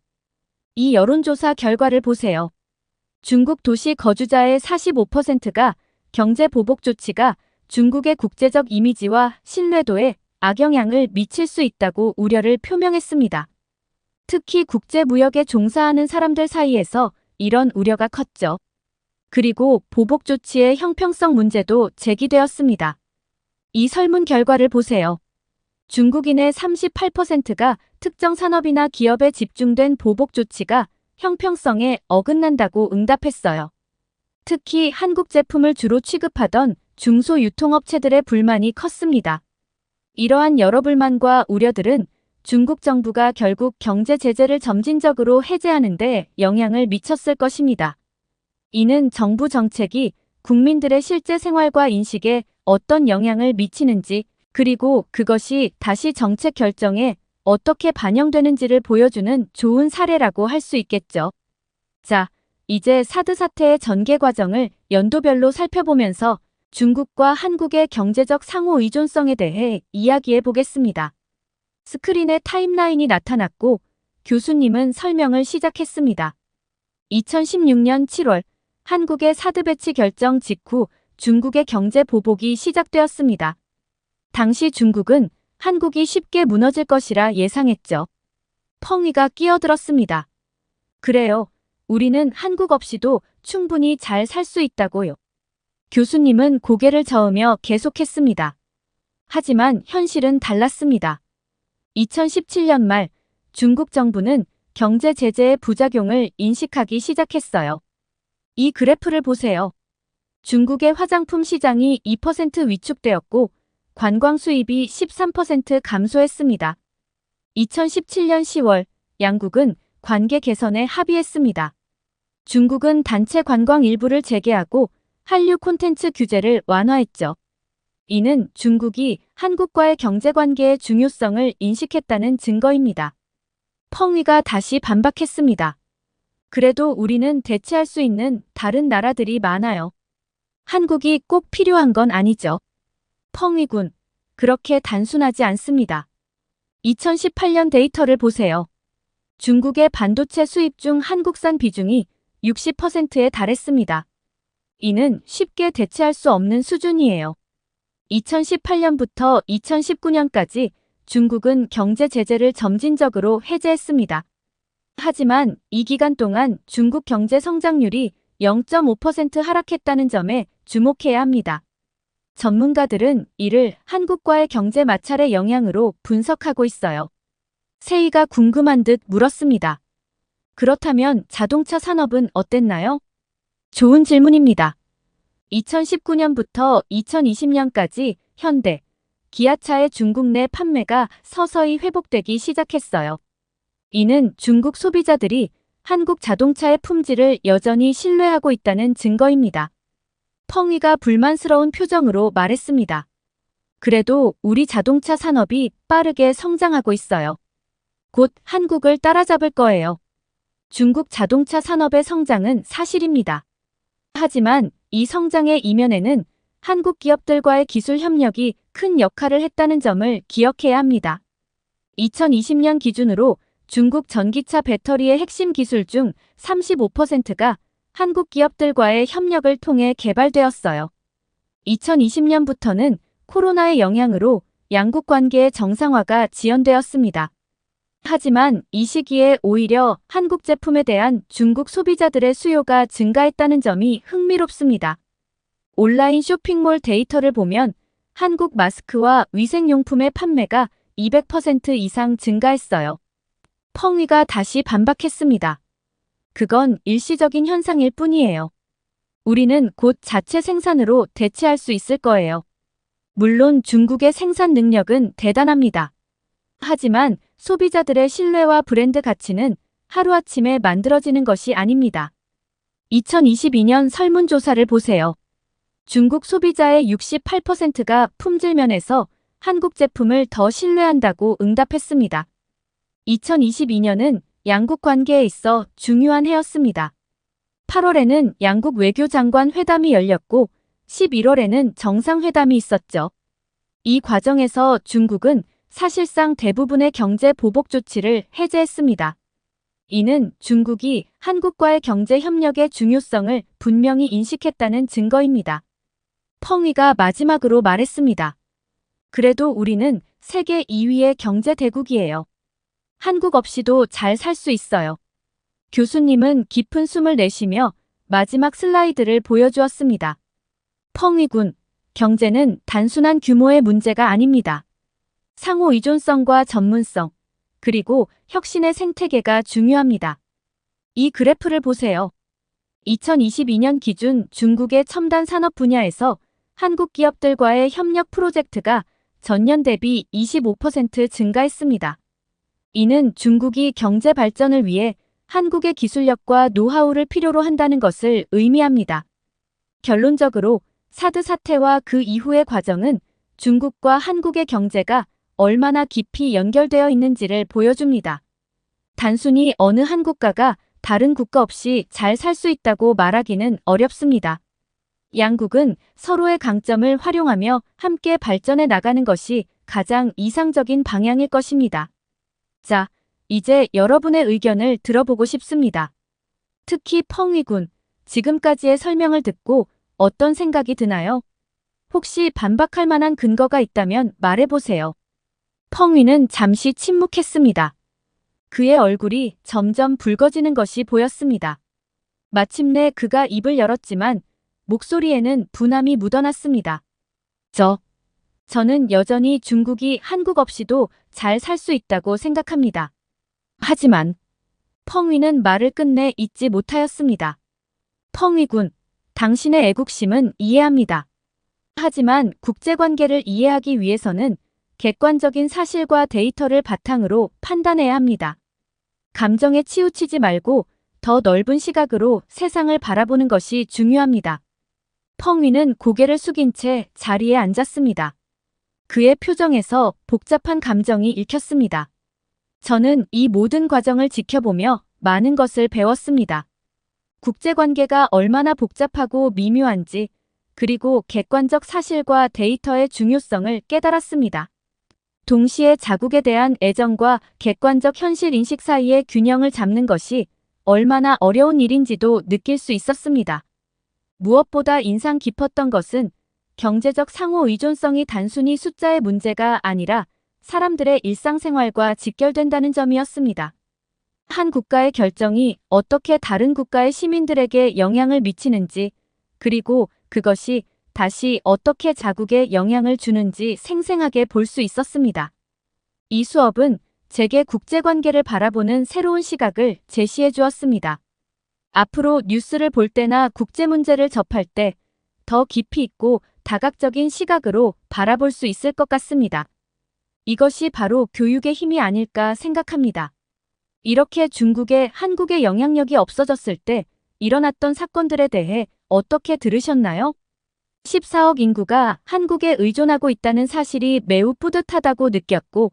이 여론조사 결과를 보세요. 중국 도시 거주자의 45%가 경제 보복 조치가 중국의 국제적 이미지와 신뢰도에 악영향을 미칠 수 있다고 우려를 표명했습니다. 특히 국제무역에 종사하는 사람들 사이에서 이런 우려가 컸죠. 그리고 보복 조치의 형평성 문제도 제기되었습니다. 이 설문 결과를 보세요. 중국인의 38%가 특정 산업이나 기업에 집중된 보복 조치가 형평성에 어긋난다고 응답했어요. 특히 한국 제품을 주로 취급하던 중소유통업체들의 불만이 컸습니다. 이러한 여러 불만과 우려들은 중국 정부가 결국 경제 제재를 점진적으로 해제하는 데 영향을 미쳤을 것입니다. 이는 정부 정책이 국민들의 실제 생활과 인식에 어떤 영향을 미치는지, 그리고 그것이 다시 정책 결정에 어떻게 반영되는지를 보여주는 좋은 사례라고 할 수 있겠죠. 자, 이제 사드 사태의 전개 과정을 연도별로 살펴보면서 중국과 한국의 경제적 상호 의존성에 대해 이야기해 보겠습니다. 스크린에 타임라인이 나타났고 교수님은 설명을 시작했습니다. 2016년 7월 한국의 사드 배치 결정 직후 중국의 경제 보복이 시작되었습니다. 당시 중국은 한국이 쉽게 무너질 것이라 예상했죠. 펑이가 끼어들었습니다. 그래요. 우리는 한국 없이도 충분히 잘 살 수 있다고요. 교수님은 고개를 저으며 계속했습니다. 하지만 현실은 달랐습니다. 2017년 말 중국 정부는 경제 제재의 부작용을 인식하기 시작했어요. 이 그래프를 보세요. 중국의 화장품 시장이 2% 위축되었고 관광 수입이 13% 감소했습니다. 2017년 10월 양국은 관계 개선에 합의했습니다. 중국은 단체 관광 일부를 재개하고 한류 콘텐츠 규제를 완화했죠. 이는 중국이 한국과의 경제관계의 중요성을 인식했다는 증거입니다. 펑이가 다시 반박했습니다. 그래도 우리는 대체할 수 있는 다른 나라들이 많아요. 한국이 꼭 필요한 건 아니죠. 펑이군, 그렇게 단순하지 않습니다. 2018년 데이터를 보세요. 중국의 반도체 수입 중 한국산 비중이 60%에 달했습니다. 이는 쉽게 대체할 수 없는 수준이에요. 2018년부터 2019년까지 중국은 경제 제재를 점진적으로 해제했습니다. 하지만 이 기간 동안 중국 경제 성장률이 0.5% 하락했다는 점에 주목해야 합니다. 전문가들은 이를 한국과의 경제 마찰의 영향으로 분석하고 있어요. 세이가 궁금한 듯 물었습니다. 그렇다면 자동차 산업은 어땠나요? 좋은 질문입니다. 2019년부터 2020년까지 현대, 기아차의 중국 내 판매가 서서히 회복되기 시작했어요. 이는 중국 소비자들이 한국 자동차의 품질을 여전히 신뢰하고 있다는 증거입니다. 펑이가 불만스러운 표정으로 말했습니다. 그래도 우리 자동차 산업이 빠르게 성장하고 있어요. 곧 한국을 따라잡을 거예요. 중국 자동차 산업의 성장은 사실입니다. 하지만 이 성장의 이면에는 한국 기업들과의 기술 협력이 큰 역할을 했다는 점을 기억해야 합니다. 2020년 기준으로 중국 전기차 배터리의 핵심 기술 중 35%가 한국 기업들과의 협력을 통해 개발되었어요. 2020년부터는 코로나의 영향으로 양국 관계의 정상화가 지연되었습니다. 하지만 이 시기에 오히려 한국 제품에 대한 중국 소비자들의 수요가 증가했다는 점이 흥미롭습니다. 온라인 쇼핑몰 데이터를 보면 한국 마스크와 위생용품의 판매가 200% 이상 증가했어요. 펑이가 다시 반박했습니다. 그건 일시적인 현상일 뿐이에요. 우리는 곧 자체 생산으로 대체할 수 있을 거예요. 물론 중국의 생산 능력은 대단합니다. 하지만 소비자들의 신뢰와 브랜드 가치는 하루아침에 만들어지는 것이 아닙니다. 2022년 설문조사를 보세요. 중국 소비자의 68%가 품질 면에서 한국 제품을 더 신뢰한다고 응답했습니다. 2022년은 양국 관계에 있어 중요한 해였습니다. 8월에는 양국 외교장관 회담이 열렸고 11월에는 정상회담이 있었죠. 이 과정에서 중국은 사실상 대부분의 경제 보복 조치를 해제했습니다. 이는 중국이 한국과의 경제 협력의 중요성을 분명히 인식했다는 증거입니다. 펑위가 마지막으로 말했습니다. 그래도 우리는 세계 2위의 경제 대국이에요. 한국 없이도 잘 살 수 있어요. 교수님은 깊은 숨을 내쉬며 마지막 슬라이드를 보여주었습니다. 펑위군, 경제는 단순한 규모의 문제가 아닙니다. 상호 의존성과 전문성, 그리고 혁신의 생태계가 중요합니다. 이 그래프를 보세요. 2022년 기준 중국의 첨단 산업 분야에서 한국 기업들과의 협력 프로젝트가 전년 대비 25% 증가했습니다. 이는 중국이 경제 발전을 위해 한국의 기술력과 노하우를 필요로 한다는 것을 의미합니다. 결론적으로 사드 사태와 그 이후의 과정은 중국과 한국의 경제가 얼마나 깊이 연결되어 있는지를 보여줍니다. 단순히 어느 한 국가가 다른 국가 없이 잘 살 수 있다고 말하기는 어렵습니다. 양국은 서로의 강점을 활용하며 함께 발전해 나가는 것이 가장 이상적인 방향일 것입니다. 자, 이제 여러분의 의견을 들어보고 싶습니다. 특히 펑위군, 지금까지의 설명을 듣고 어떤 생각이 드나요? 혹시 반박할 만한 근거가 있다면 말해보세요. 펑위는 잠시 침묵했습니다. 그의 얼굴이 점점 붉어지는 것이 보였습니다. 마침내 그가 입을 열었지만 목소리에는 분함이 묻어났습니다. 저는 여전히 중국이 한국 없이도 잘 살 수 있다고 생각합니다. 하지만 펑위는 말을 끝내 잇지 못하였습니다. 펑위군, 당신의 애국심은 이해합니다. 하지만 국제관계를 이해하기 위해서는 객관적인 사실과 데이터를 바탕으로 판단해야 합니다. 감정에 치우치지 말고 더 넓은 시각으로 세상을 바라보는 것이 중요합니다. 펑위는 고개를 숙인 채 자리에 앉았습니다. 그의 표정에서 복잡한 감정이 읽혔습니다. 저는 이 모든 과정을 지켜보며 많은 것을 배웠습니다. 국제관계가 얼마나 복잡하고 미묘한지, 그리고 객관적 사실과 데이터의 중요성을 깨달았습니다. 동시에 자국에 대한 애정과 객관적 현실 인식 사이의 균형을 잡는 것이 얼마나 어려운 일인지도 느낄 수 있었습니다. 무엇보다 인상 깊었던 것은 경제적 상호 의존성이 단순히 숫자의 문제가 아니라 사람들의 일상생활과 직결된다는 점이었습니다. 한 국가의 결정이 어떻게 다른 국가의 시민들에게 영향을 미치는지, 그리고 그것이 다시 어떻게 자국에 영향을 주는지 생생하게 볼 수 있었습니다. 이 수업은 제게 국제관계를 바라보는 새로운 시각을 제시해 주었습니다. 앞으로 뉴스를 볼 때나 국제 문제를 접할 때 더 깊이 있고 다각적인 시각으로 바라볼 수 있을 것 같습니다. 이것이 바로 교육의 힘이 아닐까 생각합니다. 이렇게 중국에 한국의 영향력이 없어졌을 때 일어났던 사건들에 대해 어떻게 들으셨나요? 14억 인구가 한국에 의존하고 있다는 사실이 매우 뿌듯하다고 느꼈고,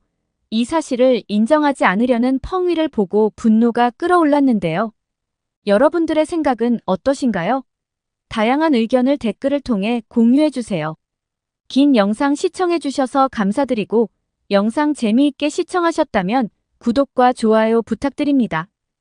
이 사실을 인정하지 않으려는 펑위를 보고 분노가 끌어올랐는데요. 여러분들의 생각은 어떠신가요? 다양한 의견을 댓글을 통해 공유해주세요. 긴 영상 시청해주셔서 감사드리고, 영상 재미있게 시청하셨다면 구독과 좋아요 부탁드립니다.